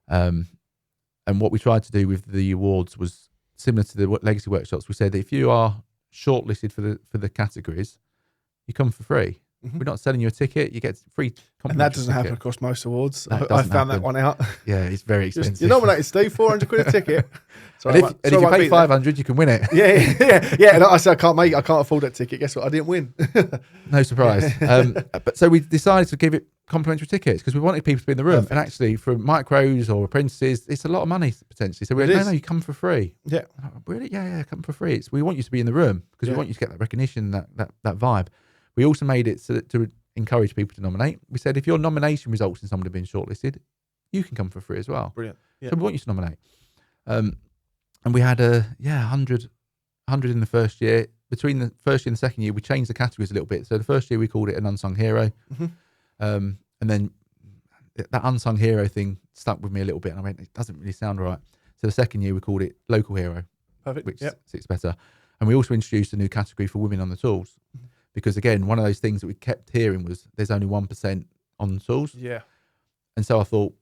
And what we tried to do with the awards was similar to the legacy workshops. We said that if you are shortlisted for the categories, you come for free. We're not selling you a ticket. You get free. And that doesn't happen across most awards. I found that one out. Yeah, it's very expensive. You're nominated, Steve, 400 quid a ticket. And if you pay 500, you can win it. Yeah. And I said, I can't afford that ticket. Guess what? I didn't win. No surprise. But so we decided to give it complimentary tickets because we wanted people to be in the room. Perfect. And actually, for micros or apprentices, it's a lot of money potentially. So we're like, no, you come for free. Yeah. Like, really? Yeah, come for free. We want you to be in the room because we want you to get that recognition, that vibe. We also made it so that to encourage people to nominate. We said if your nomination results in somebody being shortlisted, you can come for free as well. Brilliant. Yeah. So we want you to nominate. And we had 100 in the first year. Between the first year and the second year, we changed the categories a little bit. So the first year we called it an unsung hero. And then that unsung hero thing stuck with me a little bit. And I went, it doesn't really sound right. So the second year we called it local hero. Perfect. Which sits better. And we also introduced a new category for women on the tools. Because again, one of those things that we kept hearing was there's only 1% on the tools. Yeah. And so I thought,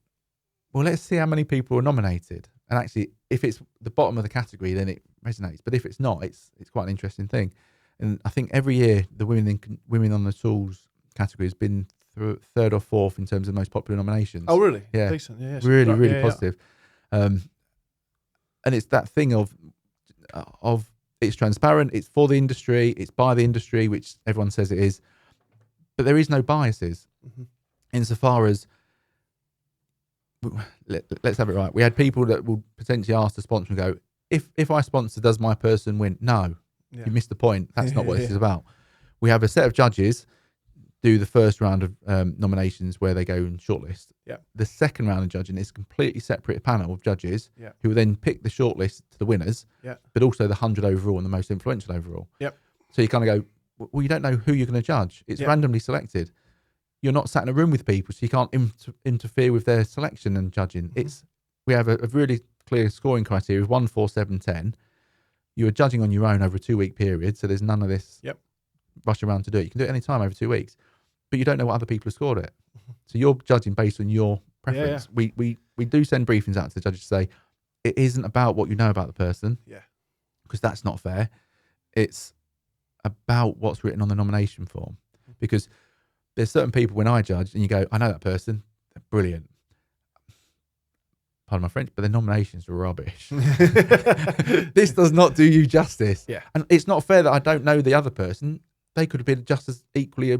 well, let's see how many people are nominated. And actually, if it's the bottom of the category, then it resonates. But if it's not, it's quite an interesting thing. And I think every year the women on the tools category has been third or fourth in terms of most popular nominations. Oh, really? Yeah. Decent. Yeah. Really positive. And it's that thing of it's transparent, it's for the industry, it's by the industry, which everyone says it is, but there is no biases insofar as, let's have it right. We had people that will potentially ask the sponsor and go, if I sponsor, does my person win? No, you missed the point. That's not what this is about. We have a set of judges do the first round of nominations where they go and shortlist. The second round of judging is a completely separate panel of judges who will then pick the shortlist to the winners, but also the 100 overall and the most influential overall. So you kind of go, well, you don't know who you're going to judge. It's randomly selected. You're not sat in a room with people, so you can't interfere with their selection and judging. We have a really clear scoring criteria of 1, 4, 7, 10. You are judging on your own over a 2-week period, so there's none of this rush around to do it. You can do it any time over 2 weeks, but you don't know what other people have scored it. So you're judging based on your preference. We do send briefings out to the judges to say it isn't about what you know about the person, because that's not fair. It's about what's written on the nomination form, because there's certain people when I judge and you go, I know that person, they're brilliant. Pardon my French, but their nominations are rubbish. This does not do you justice. And it's not fair that I don't know the other person. They could have been just as equally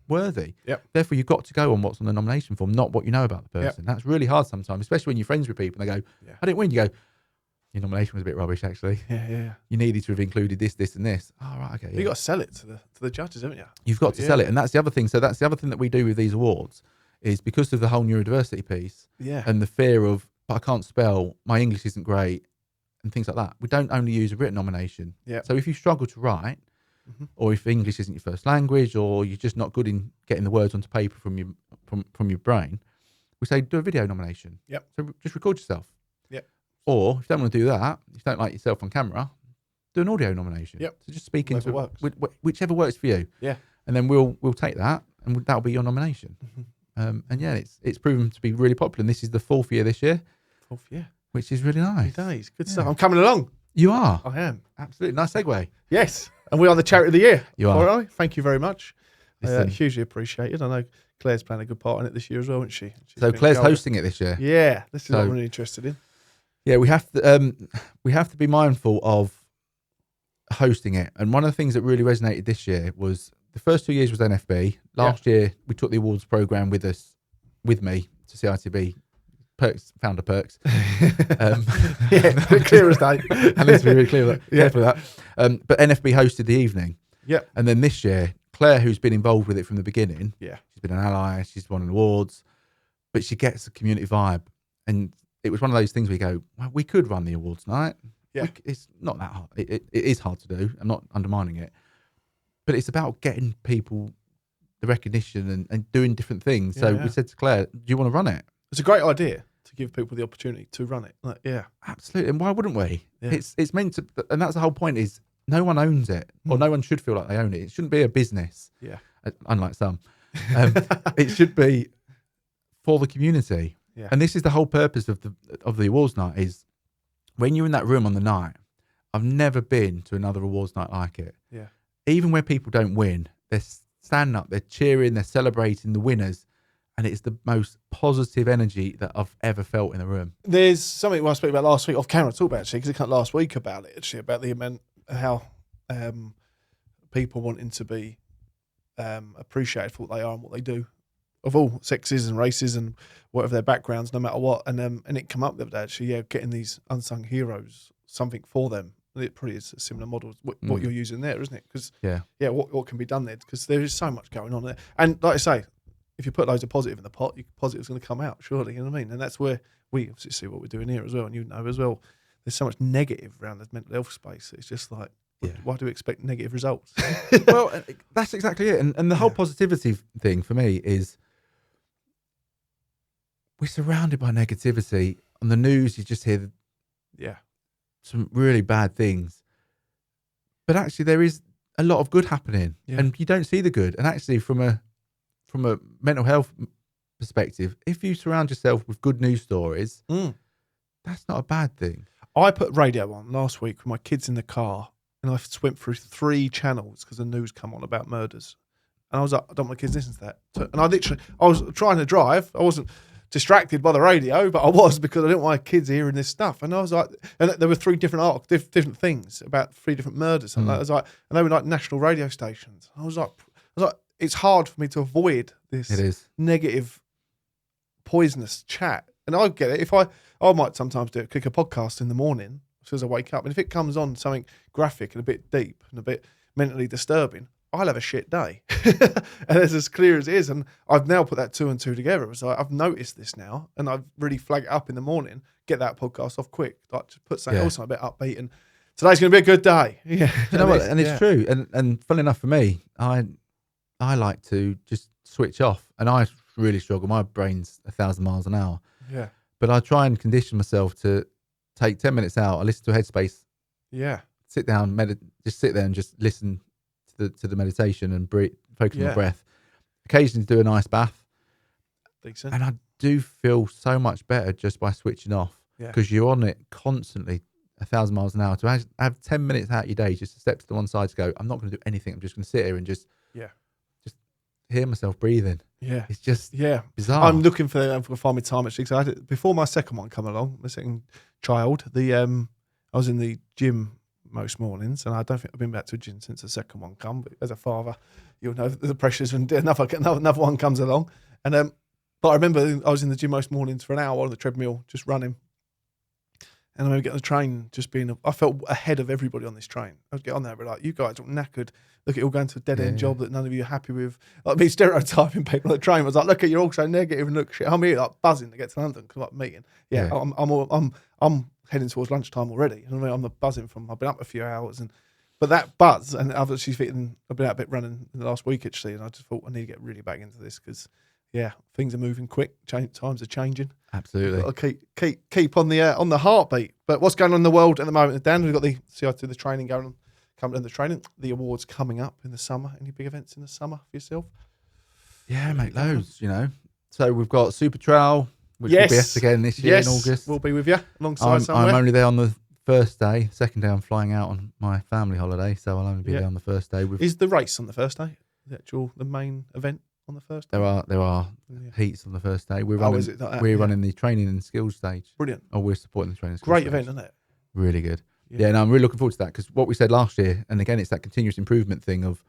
worthy. Therefore, you've got to go on what's on the nomination form, not what you know about the person. That's really hard sometimes, especially when you're friends with people and they go, I didn't win. You go, your nomination was a bit rubbish, actually. You needed to have included this, this, and this. Oh, right, okay. You've got to sell it to the judges, haven't you? You've got to sell it. And that's the other thing. So that's the other thing that we do with these awards is because of the whole neurodiversity piece and the fear of, but I can't spell, my English isn't great, and things like that. We don't only use a written nomination. So if you struggle to write, or if English isn't your first language, or you're just not good in getting the words onto paper from your brain, we say do a video nomination. So just record yourself. Or if you don't want to do that, if you don't like yourself on camera, do an audio nomination. So just speak into whichever works for you. And then we'll take that, and that'll be your nomination. And it's proven to be really popular. And this is the 4th year this year. 4th year. Which is really nice. Good stuff. I'm coming along. You are. I am. Absolutely. Nice segue. Yes. And we are the charity of the year. You are. All right. Thank you very much. Listen. Hugely appreciated. I know Claire's playing a good part in it this year as well, isn't she? So Claire's hosting it this year. Yeah. This is what So- I'm really interested in. Yeah, we have to be mindful of hosting it. And one of the things that really resonated this year was the first 2 years was NFB. Last year we took the awards program with me to CITB. Founder perks. Yeah, clear as day. I need to be really clear with that. Careful with that. But NFB hosted the evening. Yeah. And then this year, Claire, who's been involved with it from the beginning, Yeah. she's been an ally, she's won awards, but she gets the community vibe. And it was one of those things we go, well, we could run the awards night. Yeah. It's not that hard. It is hard to do. I'm not undermining it. But it's about getting people the recognition and doing different things. So we said to Claire, do you want to run it? It's a great idea to give people the opportunity to run it. Like, yeah. Absolutely. And why wouldn't we? Yeah. It's meant to, and that's the whole point is no one owns it or no one should feel like they own it. It shouldn't be a business. Yeah. Unlike some. It should be for the community. Yeah. And this is the whole purpose of the awards night is when you're in that room on the night, I've never been to another awards night like it. Yeah. Even where people don't win, they're standing up, they're cheering, they're celebrating the winners. And it's the most positive energy that I've ever felt in the room. There's something I spoke about last week off camera, talk about actually, because it came last week about it actually, about the amount, how people wanting to be appreciated for what they are and what they do, of all sexes and races and whatever their backgrounds, no matter what. And it came up the other day actually, getting these unsung heroes, something for them. And it probably is a similar model to what you're using there, isn't it? Because what can be done there? Because there is so much going on there. And like I say, if you put loads of positive in the pot, positive's going to come out, surely, you know what I mean? And that's where we obviously see what we're doing here as well, and you know as well, there's so much negative around the mental health space. It's just like, why do we expect negative results? Well, that's exactly it. And the whole positivity thing for me is we're surrounded by negativity. On the news, you just hear some really bad things. But actually, there is a lot of good happening, and you don't see the good. And actually, from a mental health perspective, if you surround yourself with good news stories, that's not a bad thing. I put radio on last week with my kids in the car, and I went through 3 channels because the news come on about murders. And I was like, I don't want my kids listening to that. And I was trying to drive. I wasn't distracted by the radio, but I was, because I didn't want my kids hearing this stuff. And I was like, and there were 3 different different things about 3 different murders. And I was like, and they were like national radio stations. I was like, it's hard for me to avoid this negative, poisonous chat. And I get it. If I might sometimes click a podcast in the morning as soon as I wake up, and if it comes on something graphic and a bit deep and a bit mentally disturbing, I'll have a shit day. And it's as clear as it is. And I've now put that 2 and 2 together. It's like, I've noticed this now, and I've really flagged it up in the morning, get that podcast off quick, like to put something else on a bit upbeat, and today's going to be a good day. Yeah. You know what? And it's true. And funnily enough for me, I like to just switch off, and I really struggle. My brain's 1,000 miles an hour. Yeah. But I try and condition myself to take 10 minutes out. I listen to a Headspace. Yeah. Sit down, just sit there and just listen to the meditation and breathe, focus on the breath. Occasionally do a nice bath. Decent. And I do feel so much better just by switching off, because you're on it constantly 1,000 miles an hour. To have 10 minutes out of your day just to step to the one side to go, I'm not going to do anything. I'm just going to sit here and just hear myself breathing. Yeah. It's just bizarre. I'm looking for find me time actually, because I had it before my second one come along, my second child. I was in the gym most mornings, and I don't think I've been back to a gym since the second one come. But as a father, you'll know the pressures when another one comes along. And but I remember I was in the gym most mornings for an hour on the treadmill, just running. And I remember getting on the train, I felt ahead of everybody on this train. I'd get on there and be like, you guys are knackered. Look at you all going to a dead-end job that none of you are happy with. Like me stereotyping people on the train. I was like, look at you're all so negative, and look, shit, I'm here like buzzing to get to London because I'm meeting. I'm heading towards lunchtime already. I mean, I'm buzzing I've been up a few hours, but that buzz, and I've been out a bit running in the last week actually, and I just thought I need to get really back into this because things are moving quick. Times are changing. Absolutely. Got to keep on the heartbeat. But what's going on in the world at the moment, Dan? We've got the CITB, the training going on. The awards coming up in the summer. Any big events in the summer for yourself? Yeah, mate, loads. So we've got Super Trail, which will be us again this year in August. We'll be with you alongside somewhere. I'm only there on the first day. Second day, I'm flying out on my family holiday, so I'll only be there on the first day. Is the race on the first day? The main event on the first day? There are heats on the first day. We're running. Is it like that? We're running the training and skills stage. Brilliant. Oh, we're supporting the training. And skills Great stage. event, isn't it? Really good. Yeah, no, I'm really looking forward to that because what we said last year, and again, it's that continuous improvement thing of.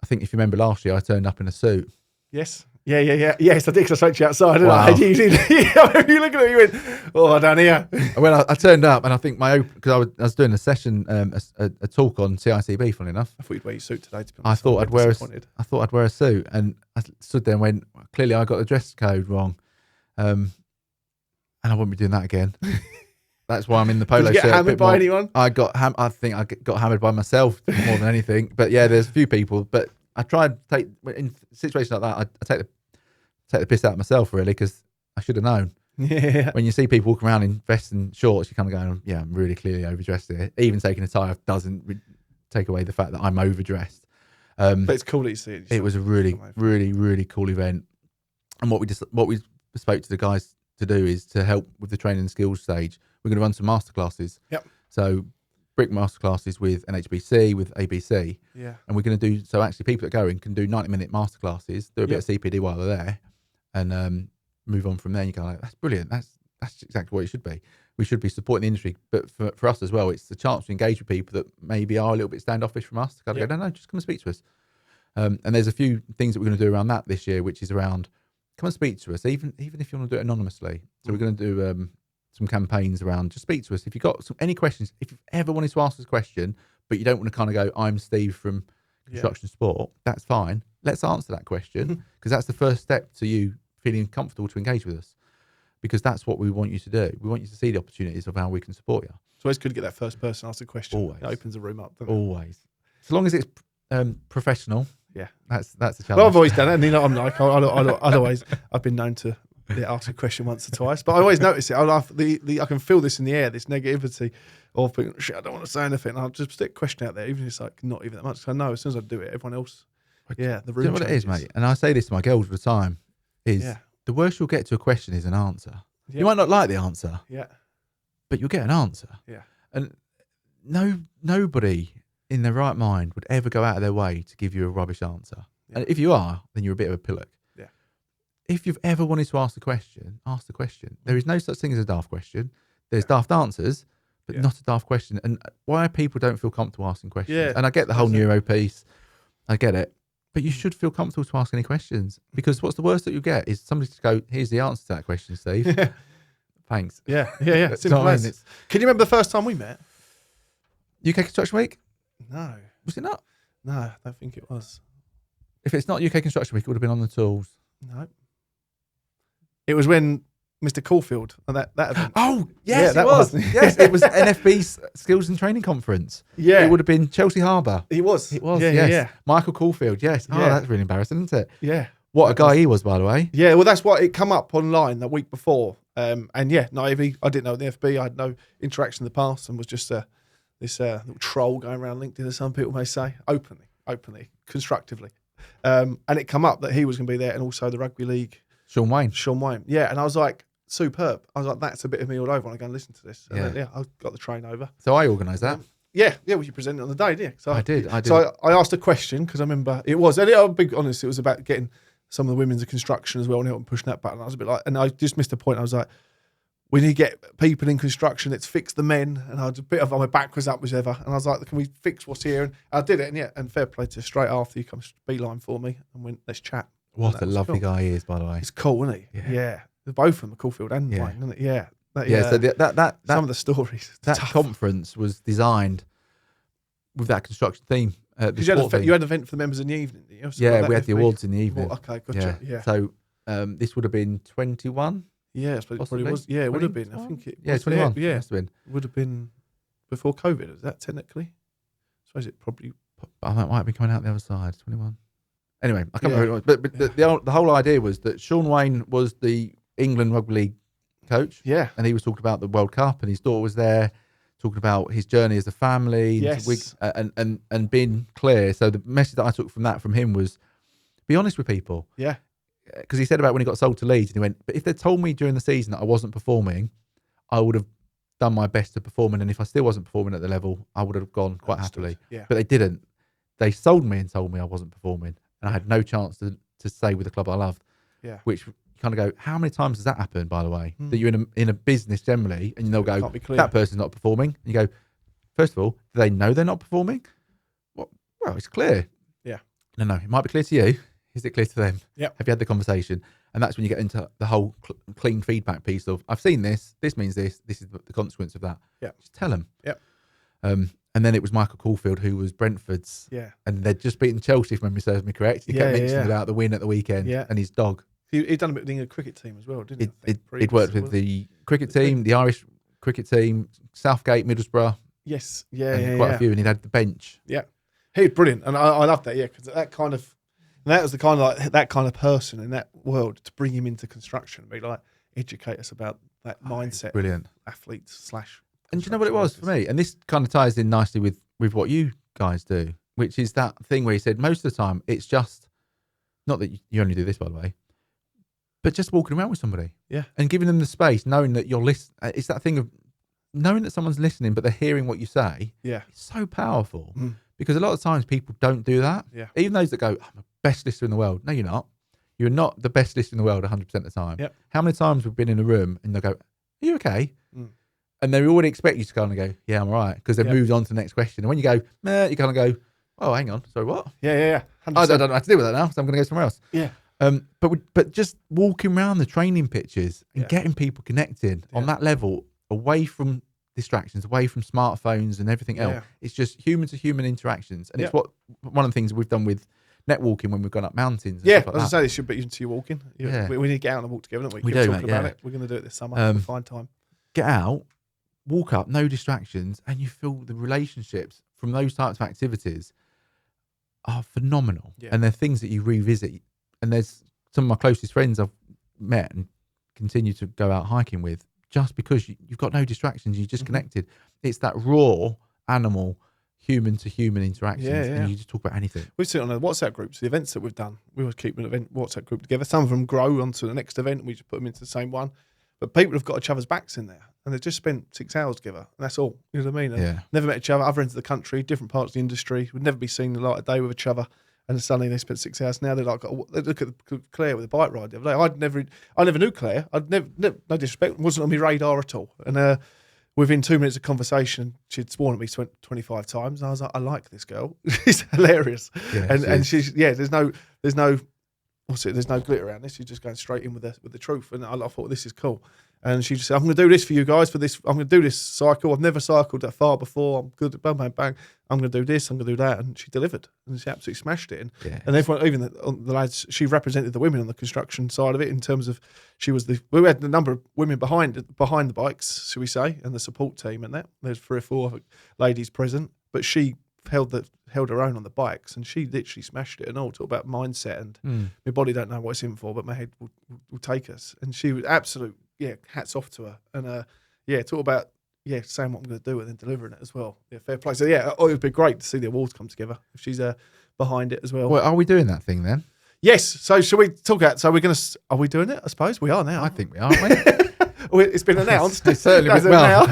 I think if you remember last year, I turned up in a suit. Yes. Yeah. Yes, I did, because I spoke to you outside, didn't Wow. I? You looking at me, you went, oh, down here. Well, I turned up, and I think because I was doing a session, a talk on CITB, funny enough. I thought you'd wear your suit today, to be I honest. thought I'd wear a suit, and I stood there and went, clearly I got the dress code wrong, and I won't be doing that again. That's why I'm in the polo Did you shirt. get hammered by anyone? I think I got hammered by myself more than anything. But yeah, there's a few people. But I tried to take in situations like that. I take the piss out of myself really because I should have known. Yeah. When you see people walking around in vests and shorts, you kind of go, yeah, I'm really clearly overdressed here. Even taking a tie off doesn't take away the fact that I'm overdressed. But it's cool that you see it. It was a really, really, really cool event. And what we spoke to the guys to do is to help with the training and skills stage. We're going to run some masterclasses. Yep. So brick masterclasses with NHBC, with ABC. Yeah. And we're going to do, so actually people that go in can do 90-minute masterclasses, do a bit of CPD while they're there, and move on from there. And you go like, that's brilliant. That's exactly what it should be. We should be supporting the industry. But for us as well, it's the chance to engage with people that maybe are a little bit standoffish from us. Go, no, just come and speak to us. And there's a few things that we're going to do around that this year, which is around, come and speak to us, even if you want to do it anonymously. So we're going to do some campaigns around, just speak to us. If you've got any questions, if you've ever wanted to ask us a question, but you don't want to kind of go, I'm Steve from Construction Sport, that's fine. Let's answer that question because that's the first step to you feeling comfortable to engage with us, because that's what we want you to do. We want you to see the opportunities of how we can support you. It's always good to get that first person ask a question. Always. It opens the room up, doesn't it? Always. As long as it's professional. Yeah. That's the challenge. Well, I've always done it. And I'm like, I've been known to ask a question once or twice, but I always notice it. I can feel this in the air, this negativity of thinking, shit, I don't want to say anything. And I'll just stick a question out there, even if it's like not even that much. So I know as soon as I do it, everyone else, the room Do you know what it is, changes. mate? And I say this to my girls all the time, is the worst you'll get to a question is an answer. Yeah. You might not like the answer, but you'll get an answer. Yeah. And nobody in their right mind would ever go out of their way to give you a rubbish answer. Yeah. And if you are, then you're a bit of a pillock. Yeah. If you've ever wanted to ask the question, ask the question. There is no such thing as a daft question. There's daft answers, but not a daft question. And why people don't feel comfortable asking questions. Yeah. And I get the whole neuro piece. I get it. But you should feel comfortable to ask any questions, because what's the worst that you get is somebody to go, here's the answer to that question, Steve. Yeah. Thanks. Yeah. That's Simple what I as. mean. Can you remember the first time we met? UK Construction Week? No. Was it not? No, I don't think it was. If it's not UK Construction Week, it would have been on the tools. No. It was when Mr. Caulfield and that event. Oh, yes, that it was. was. Yes, it was NFB's Skills and Training Conference. Yeah. It would have been Chelsea Harbour. It was. It was, Yeah, yes. yeah. Michael Caulfield, yes. Oh, Yeah. that's really embarrassing, isn't it? Yeah. What a guy he was, by the way. Yeah, well, that's what it come up online the week before. And yeah, naively, I didn't know the FB. I had no interaction in the past and was just this little troll going around LinkedIn, as some people may say, openly, constructively. And it come up that he was going to be there, and also the rugby league. Sean Wayne. Yeah, and I was like, superb. I was like, that's a bit of me all over. I want to go and listen to this. And then, I got the train over. So I organised that. Well, you presented it on the day, didn't you? So I did. So I asked a question because I remember it was, and I'll be honest, it was about getting some of the women's in construction as well and helping pushing that button. I was a bit like, and I just missed a point. I was like, we need to get people in construction. Let's fix the men. And I was a bit of, my back was up as ever. And I was like, can we fix what's here? And I did it. And fair play to straight after you come beeline for me and went, let's chat. What a lovely guy he is, by the way. He's cool, isn't he? Yeah. Both of them, Caulfield and Wayne, isn't it? Yeah. So that some of the stories. That conference was designed with that construction theme. Because you had an event for the members in the evening, didn't you? Yeah, we had the awards in the evening. Oh, okay, gotcha. Yeah. So this would have been 21. Yeah, I suppose it probably was. Yeah, it would have been. I think it was. 21. Yeah, Must have been. Would have been before COVID. Is that technically? I suppose it probably. I might be coming out the other side. 21. Anyway, I can't remember what it was. But the whole idea was that Sean Wayne was the England Rugby League coach. Yeah. And he was talking about the World Cup, and his daughter was there talking about his journey as a family. Yes. And being clear. So the message that I took from him was, be honest with people. Yeah. Because he said about when he got sold to Leeds, and he went, but if they told me during the season that I wasn't performing, I would have done my best to perform, and if I still wasn't performing at the level, I would have gone quite happily. Yeah. But they didn't. They sold me and told me I wasn't performing, and I had no chance to stay with the club I loved. Yeah. Which you kind of go, how many times does that happen, by the way? That you're in a business generally, and they'll go, that person's not performing. And you go, first of all, do they know they're not performing? Well, it's clear. Yeah. No, it might be clear to you. Is it clear to them? Yeah. Have you had the conversation? And that's when you get into the whole clean feedback piece of, I've seen this means this is the consequence of that. Yeah. Just tell them. Yep. And then it was Michael Caulfield, who was Brentford's. Yeah. And they'd just beaten Chelsea, if memory serves me correct. He kept mentioning about the win at the weekend and his dog. He'd done a bit of the cricket team as well, didn't he? He'd worked with the cricket team, the Irish cricket team, Southgate, Middlesbrough. Yes. Quite a few, and he'd had the bench. Yeah. He was brilliant. And I loved that, because that was the kind of like that kind of person in that world to bring him into construction, be like, educate us about that mindset. Brilliant. Athletes / And do you know what it was for me? And this kind of ties in nicely with what you guys do, which is that thing where he said most of the time it's just, not that you only do this, by the way, but just walking around with somebody. Yeah. And giving them the space, knowing that you're listening. It's that thing of knowing that someone's listening, but they're hearing what you say. Yeah. It's so powerful because a lot of times people don't do that. Yeah. Even those that go, I'm the best listener in the world. No, you're not. You're not the best listener in the world 100% of the time. Yep. How many times we've been in a room and they'll go, are you okay? And they already expect you to kind of go, yeah, I'm all right, because they've moved on to the next question. And when you go, meh, you kind of go, oh, hang on, sorry, what? Yeah. I don't know how to deal with that now, so I'm going to go somewhere else. Yeah. But just walking around the training pitches and getting people connected on that level, away from distractions, away from smartphones and everything else. It's just human to human interactions. And it's one of the things we've done with netwalking when we've gone up mountains. And stuff like as I say, this should be into your walking. We need to get out and walk together, don't we? We Keep do, talking about it. We're going to do it this summer. We'll find time. Get out, walk up, no distractions, and you feel the relationships from those types of activities are phenomenal. Yeah. And they're things that you revisit. And there's some of my closest friends I've met and continue to go out hiking with just because you've got no distractions, you're just connected. It's that raw animal, human to human interactions, and you just talk about anything. We sit on the WhatsApp groups, the events that we've done. We always keep an event WhatsApp group together. Some of them grow onto the next event, and we just put them into the same one. But people have got each other's backs in there, and they've just spent 6 hours together, and that's all. You know what I mean? And never met each other, other ends of the country, different parts of the industry. We'd never be seen the light of day with each other. And suddenly they spent 6 hours. Now they look at Claire with a bike ride the other day. I never knew Claire. I'd never, no disrespect, wasn't on my radar at all. And within 2 minutes of conversation, she'd sworn at me 25 times. And I was like, I like this girl. She's hilarious. Yeah, and she's there's no glitter around this. She's just going straight in with the truth. And I thought, this is cool. And she just said, I'm going to do this for you guys for this. I'm going to do this cycle. I've never cycled that far before. I'm good at bang, bang, bang. I'm going to do this. I'm going to do that. And she delivered. And she absolutely smashed it. And everyone, even the lads, she represented the women on the construction side of it in terms of we had a number of women behind the bikes, shall we say, and the support team and that. There's 3 or 4 ladies present. But she held her own on the bikes, and she literally smashed it and all. Talk about mindset and my body don't know what it's in for, but my head will take us. And she was absolute, hats off to her. And talk about saying what I'm going to do and then delivering it as well. Yeah, fair play. So it would be great to see the awards come together if she's behind it as well. Well, are we doing that thing then? Yes. So shall we talk about? So are we doing it? I suppose we are now. I think we are, aren't we? It's been announced. It's certainly been now.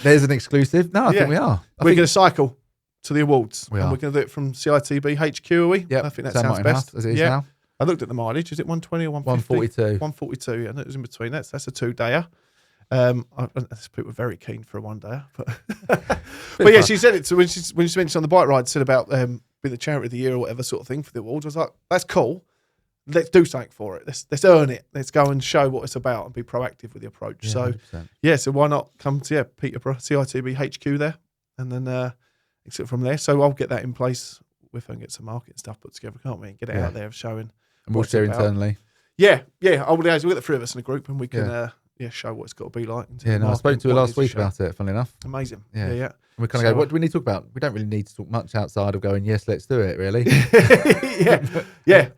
There's an exclusive. No, I think we are. We're going to cycle to the awards. We are. And we're going to do it from CITB HQ, are we? Yep. I think that sounds best. As it is now. I looked at the mileage. Is it 120 or 150? 142. 142, and it was in between. That's a 2-dayer. People were very keen for a 1-dayer. But yeah, she said it. So when she mentioned on the bike ride, said about being the charity of the year or whatever sort of thing for the awards, I was like, that's cool. Let's do something for it. Let's earn it. Let's go and show what it's about and be proactive with the approach. Yeah, so 100%. So why not come to Peterborough, CITB HQ there, and then exit from there. So I'll get that in place with her and get some marketing stuff put together, can't we? And get it out there of showing. And we'll share internally. Yeah. We'll get the 3 of us in a group and we can show what it's got to be like. I spoke to her last week about it, funnily enough. Amazing. Yeah. And we kind of go, what do we need to talk about? We don't really need to talk much outside of going, yes, let's do it, really.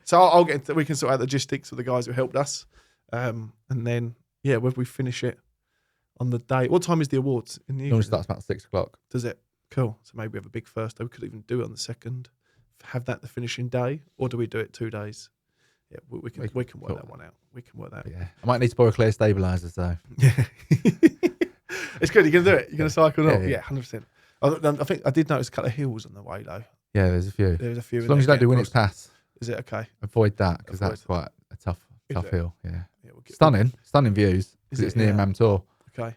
So I'll get we can sort out the logistics with the guys who helped us. And then, whether we finish it on the day. What time is the awards in the evening? It starts about 6 o'clock. Does it? Cool. So maybe we have a big first day. We could even do it on the 2nd. Have that the finishing day, or do we do it 2 days? Yeah, we can work that one out. We can work that. Yeah, I might need to borrow Claire stabilisers though. Yeah. It's good. You're gonna do it. You're gonna cycle up. Yeah. Yeah, 100%. I think I did notice a couple of hills on the way though. Yeah, there's a few. There's a few. As long as you don't do Winnick's Pass, Is it okay? avoid that because Avoid that's quite a tough hill. Yeah, we'll get, stunning views Is because it? it's near Yeah. Mamtor, Okay.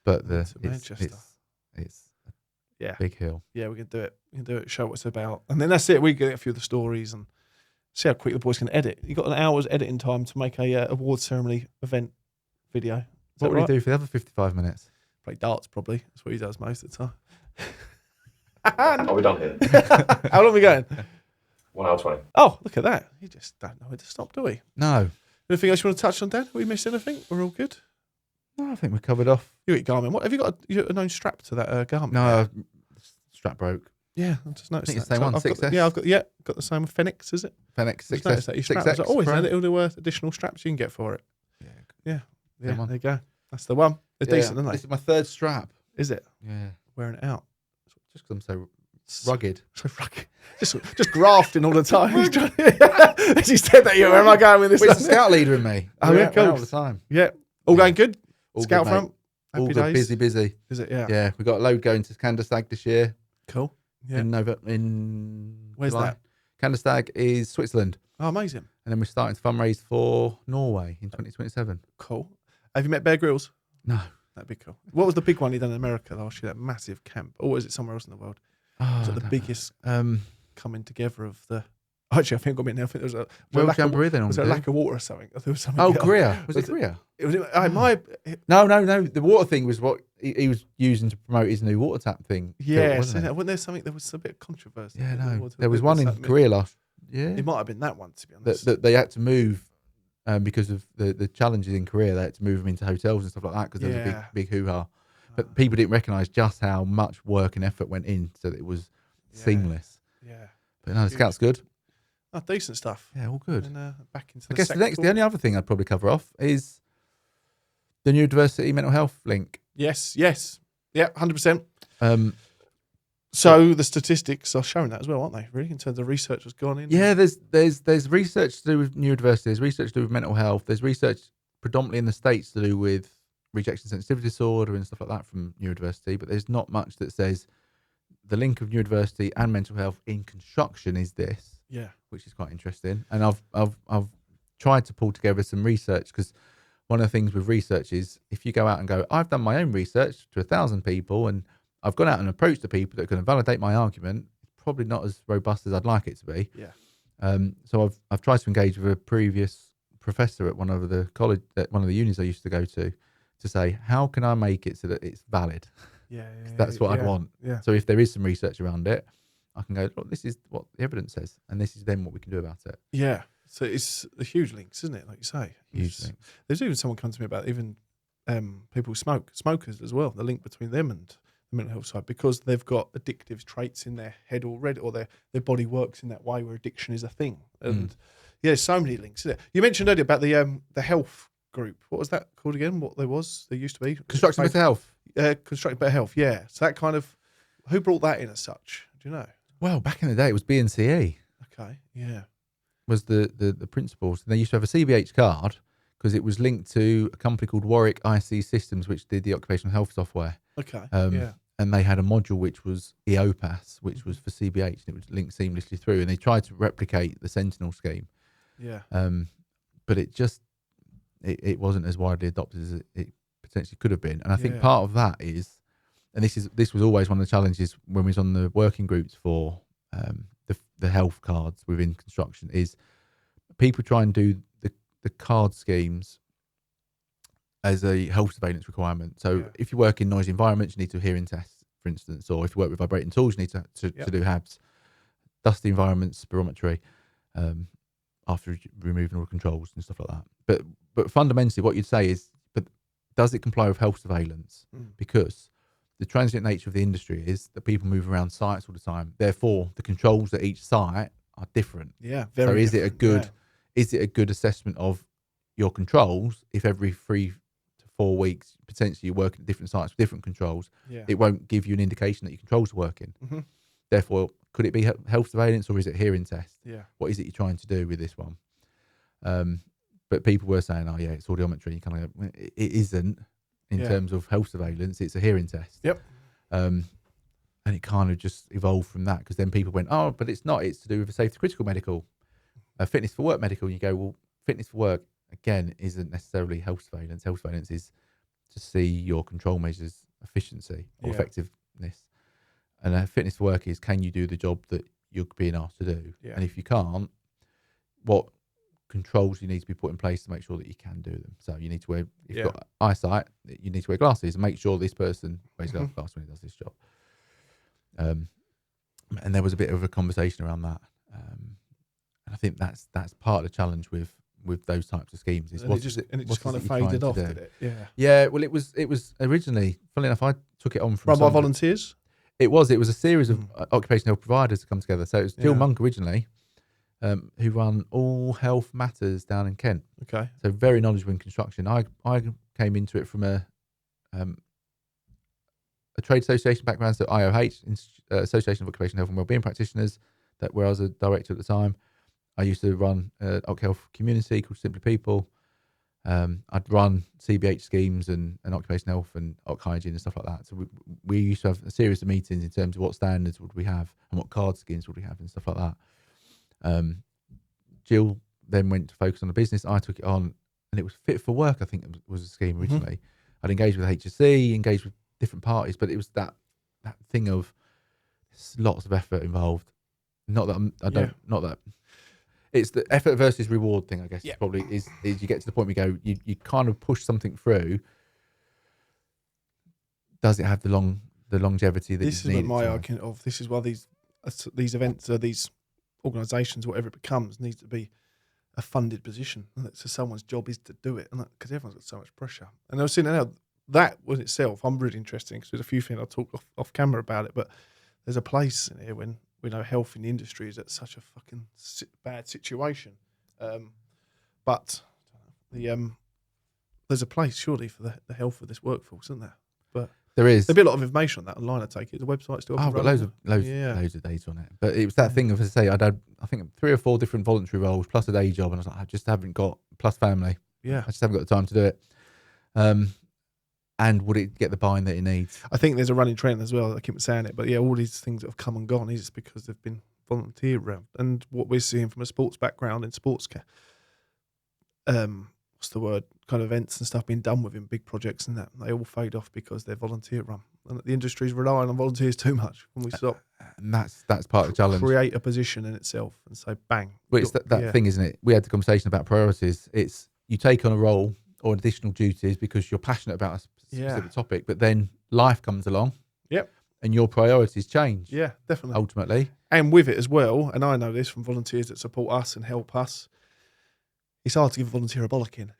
but It's Manchester. it's Yeah. big hill. Yeah, we can do it. We can do it. Show what it's about, and then that's it. We get a few of the stories and see how quick the boys can edit. You got an hour's editing time to make a award ceremony event video. Is What that would right? you do for the other 55 minutes? Play darts, probably. That's what he does most of the time. Are we done here? How long are we going? 1 hour 20. Oh, look at that. You just don't know where to stop, do we? No, Anything else you want to touch on, Dan? Have we missed anything? We're all good. I think we covered off. You eat Garmin. What have you got? A known strap to that Garmin? No, strap broke. Yeah, I just noticed. I think it's that. the same one, I've got 6S. I've got the same with Phoenix, is it? Fenix Just 6S. noticed that your strap was 6X always Pro. there were additional straps you can get for it. Yeah, Yeah, one. there you go. That's the one. They're decent, aren't This they? is my third strap. Is it? Yeah, Wearing it out. just because I'm so rugged. So fucking just grafting all the time. As he said that, where am I going with this? Well, it's the scout leader in me. Oh, We're yeah, out- we're out cool. all the time. Yeah, all going good. All Scout good, mate. front. All Happy good. days. Busy. Is it? Yeah. Yeah, we got a load going to Candlestag this year. Cool. Yeah. In Where's July. that? Candlestag is Switzerland, Oh, amazing. and then we're starting to fundraise for Norway in 2027. Cool. Have you met Bear Grylls? No. That'd be cool. What was the big one he done in America last year? That massive camp, or is it somewhere else in the world? Was it the biggest coming together of the? Actually, I think I mean I think there was a World Jamboree then. was there a lack of water or something? There was something Oh, else. Korea. Was it Korea? It was my No. The water thing was what he was using to promote his new water tap thing. yeah. wasn't it? Wasn't there something? There was a bit of controversy. Yeah, with the no. water. There was one in Korea last year. It might have been that one, to be honest. That they had to move because of the challenges in Korea. They had to move them into hotels and stuff like that because there was a big hoo-ha. But people didn't recognise just how much work and effort went in so that it was seamless. Yeah. But no, the Scout's good. Oh, decent stuff. Yeah, all good. And back into I guess sector. the only other thing I'd probably cover off is the Neurodiversity Mental Health link. Yes. Yeah, 100%. Um, So the statistics are showing that as well, aren't they? Really, in terms of research has gone in. Yeah, there's research to do with neurodiversity. There's research to do with mental health. There's research predominantly in the States to do with rejection sensitivity disorder and stuff like that from neurodiversity. But there's not much that says the link of neurodiversity and mental health in construction is this, Yeah. which is quite interesting. And I've tried to pull together some research because one of the things with research is if you go out and go, I've done my own research to 1,000 people and I've gone out and approached the people that are going to validate my argument. It's probably not as robust as I'd like it to be. Yeah. So I've tried to engage with a previous professor at one of the college, at one of the unis I used to go to say, how can I make it so that it's valid? Yeah. That's what I'd want. Yeah. So if there is some research around it, I can go, look, this is what the evidence says, and this is then what we can do about it. Yeah. So it's a huge links, isn't it? Like you say. Huge links. There's even someone come to me about even people who smokers as well, the link between them and the mental health side, because they've got addictive traits in their head already, or their body works in that way where addiction is a thing. And yeah, so many links, isn't it? You mentioned earlier about the health group. What was that called again? What there used to be? Constructive mental health. Constructive better health, yeah. So that kind of, who brought that in as such? Do you know? Well, back in the day, it was BNCE. Okay, yeah. Was the principals. And they used to have a CBH card because it was linked to a company called WIC Systems, which did the occupational health software. Okay, yeah. And they had a module which was EOPAS, which was for CBH, and it would link seamlessly through. And they tried to replicate the Sentinel scheme. Yeah. But it just, it wasn't as widely adopted as it potentially could have been. And I think Yeah. part of that is, and this was always one of the challenges when we was on the working groups for the health cards within construction, is people try and do the card schemes as a health surveillance requirement. So if you work in noisy environments, you need to do hearing tests, for instance, or if you work with vibrating tools, you need to do HABs, dusty environments, spirometry, after removing all the controls and stuff like that. But fundamentally, what you'd say is, but does it comply with health surveillance? Because the transient nature of the industry is that people move around sites all the time. Therefore, the controls at each site are different. Yeah, so very. Is it a good assessment of your controls if every 3 to 4 weeks potentially you're working at different sites with different controls? Yeah. It won't give you an indication that your controls are working. Therefore, could it be health surveillance or is it hearing test? Yeah. What is it you're trying to do with this one? But people were saying, oh yeah, it's audiometry. You kind of go, it isn't. in terms of health surveillance. It's a hearing test. Yep. And it kind of just evolved from that, because then people went, oh, but it's not. It's to do with a safety critical medical, fitness for work medical. And you go, well, fitness for work, again, isn't necessarily health surveillance. Health surveillance is to see your control measures efficiency or effectiveness. And fitness for work is, can you do the job that you're being asked to do? Yeah. And if you can't, what controls you need to be put in place to make sure that you can do them. So you need to wear, if you've got eyesight, you need to wear glasses and make sure this person wears glasses when he does this job. And there was a bit of a conversation around that. And I think that's part of the challenge with those types of schemes. Is and it just kind of faded off, did it? Yeah. Yeah. Well, it was originally, funnily enough, I took it on from Run by volunteers. It was a series of occupational health providers to come together. So it was Jill Monk originally, who run All Health Matters down in Kent. Okay. So very knowledgeable in construction. I came into it from a trade association background, so IOH, Association of Occupational Health and Wellbeing Practitioners, where I was a director at the time. I used to run an Occ Health community called Simply People. I'd run CBH schemes and occupational health and occ hygiene and stuff like that. So we used to have a series of meetings in terms of what standards would we have and what card schemes would we have and stuff like that. Jill then went to focus on the business. I took it on, and it was fit for work, I think it was a scheme originally. I'd engaged with HSC, engaged with different parties, but it was that thing of lots of effort involved. Not that it's the effort versus reward thing, I guess. Yeah. Probably is you get to the point where you go, you kind of push something through. Does it have the longevity that this is what my argument of? This is why these events or these organisations, whatever it becomes, needs to be a funded position. So someone's job is to do it, and because everyone's got so much pressure. And I was seeing that was itself. I'm really interested because there's a few things I'll talk off camera about it, but there's a place in here when we know health in the industry is at such a fucking bad situation. But there's a place surely for the health of this workforce, isn't there? But there is. There'll be a lot of information on that online. I take it. The website still. I've got loads of data on it. But it was that thing of, as I say, I'd had I think 3 or 4 different voluntary roles plus a day job, and I was like, I just haven't got plus family. Yeah, I just haven't got the time to do it. And would it get the buy-in that it needs? I think there's a running trend as well. I keep saying it, but yeah, all these things that have come and gone is because they've been volunteered around. And what we're seeing from a sports background in sports care, what's the word? Kind of events and stuff being done within big projects and that, they all fade off because they're volunteer run. And the industry's relying on volunteers too much. When we stop, and that's part of the challenge. Create a position in itself and say bang. Well, it's that thing, isn't it? We had the conversation about priorities. It's you take on a role or additional duties because you're passionate about a specific topic, but then life comes along. Yep. And your priorities change. Yeah, definitely. Ultimately. And with it as well, and I know this from volunteers that support us and help us, it's hard to give a volunteer a bollocking.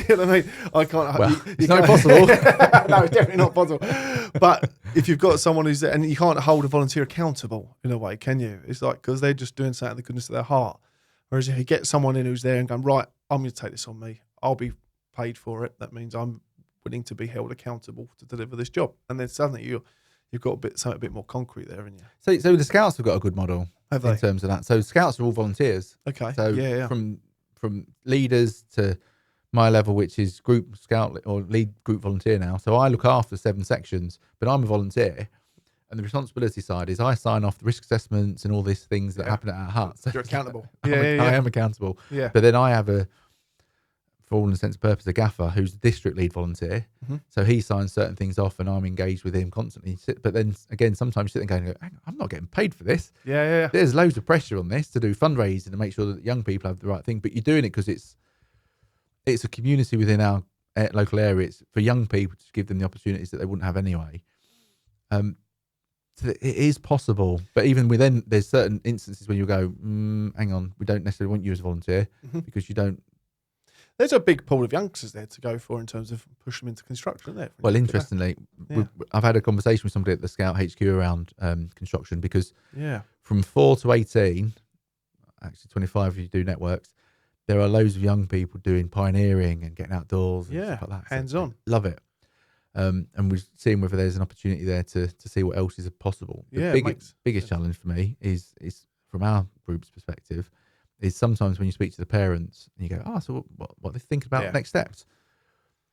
You know what I mean? I can't. Well, it's not possible. No, it's definitely not possible. But if you've got someone who's there, and you can't hold a volunteer accountable in a way, can you? It's like, because they're just doing something out of the goodness of their heart. Whereas if you get someone in who's there and going, right, I'm going to take this on me. I'll be paid for it. That means I'm willing to be held accountable to deliver this job. And then suddenly you've got something a bit more concrete there, haven't you? So the Scouts have got a good model in terms of that. So Scouts are all volunteers. Okay. So from leaders to my level, which is group scout or lead group volunteer now. So I look after 7 sections, but I'm a volunteer. And the responsibility side is I sign off the risk assessments and all these things that happen at our huts. You're accountable. I am accountable. Yeah. But then I have for all intents and purposes, a gaffer who's the district lead volunteer. Mm-hmm. So he signs certain things off and I'm engaged with him constantly. But then again, sometimes you sit there and go, hang on, I'm not getting paid for this. Yeah. There's loads of pressure on this to do fundraising and make sure that young people have the right thing. But you're doing it because it's a community within our local area. It's for young people to give them the opportunities that they wouldn't have anyway. So it is possible. But even within, there's certain instances where you go, hang on, we don't necessarily want you as a volunteer because you don't. There's a big pool of youngsters there to go for in terms of push them into construction. There. Well, interestingly, I've had a conversation with somebody at the Scout HQ around construction because from 4 to 18, actually 25 if you do networks, there are loads of young people doing pioneering and getting outdoors and stuff like that. Hands-on. Love it. And we're seeing whether there's an opportunity there to see what else is possible. The biggest challenge for me is from our group's perspective, is sometimes when you speak to the parents and you go, so what they think about next steps?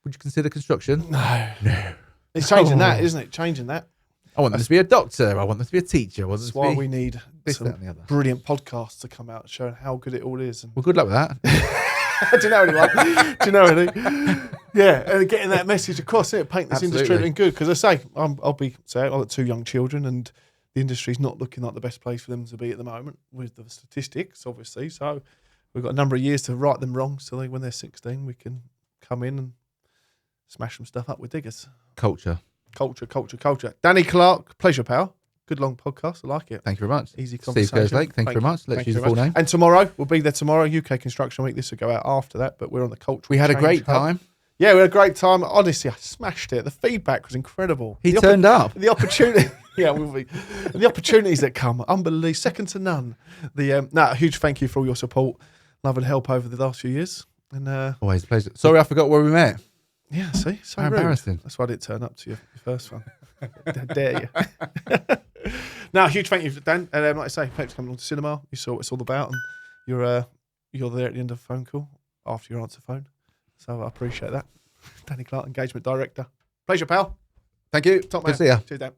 Would you consider construction? No. No. It's changing that, isn't it? Changing that. I want them to be a doctor. I want them to be a teacher. I want them That's to why be we need this, some that, and the other. brilliant podcasts to come out showing how good it all is. And Well, good luck with that. do you know anyone? Do you know any? Yeah, and getting that message across, it paint this industry Absolutely. looking good. Because I say, I've got 2 young children, and the industry's not looking like the best place for them to be at the moment with the statistics, obviously. So we've got a number of years to right them wrong. So when they're 16, we can come in and smash some stuff up with diggers. Culture. Culture. Danny Clarke, pleasure, pal. Good long podcast. I like it. Thank you very much. Easy Steve conversation. Kerslake, thank you very much. Let's Thank use you the full very name. much. And tomorrow, we'll be there tomorrow, UK Construction Week. This will go out after that, but we're on the culture. We had a Change great Hub. time. Yeah, we had a great time. Honestly, I smashed it. The feedback was incredible. He turned up. The opportunity, yeah, we'll be. And the opportunities that come, unbelievable, second to none. A huge thank you for all your support, love and help over the last few years. And Always a pleasure. Sorry, I forgot where we met. yeah, see, so How rude. embarrassing. That's why I didn't turn up to your first one. How dare you? No, huge thank you for Dan. And like I say, thanks for coming along to cinema. You saw what it's all about, and you're there at the end of the phone call after your answer phone. So I appreciate that. Danny Clarke, Engagement Director. Pleasure, pal. Thank you. Top Good man. to see you. Cheers, Dan.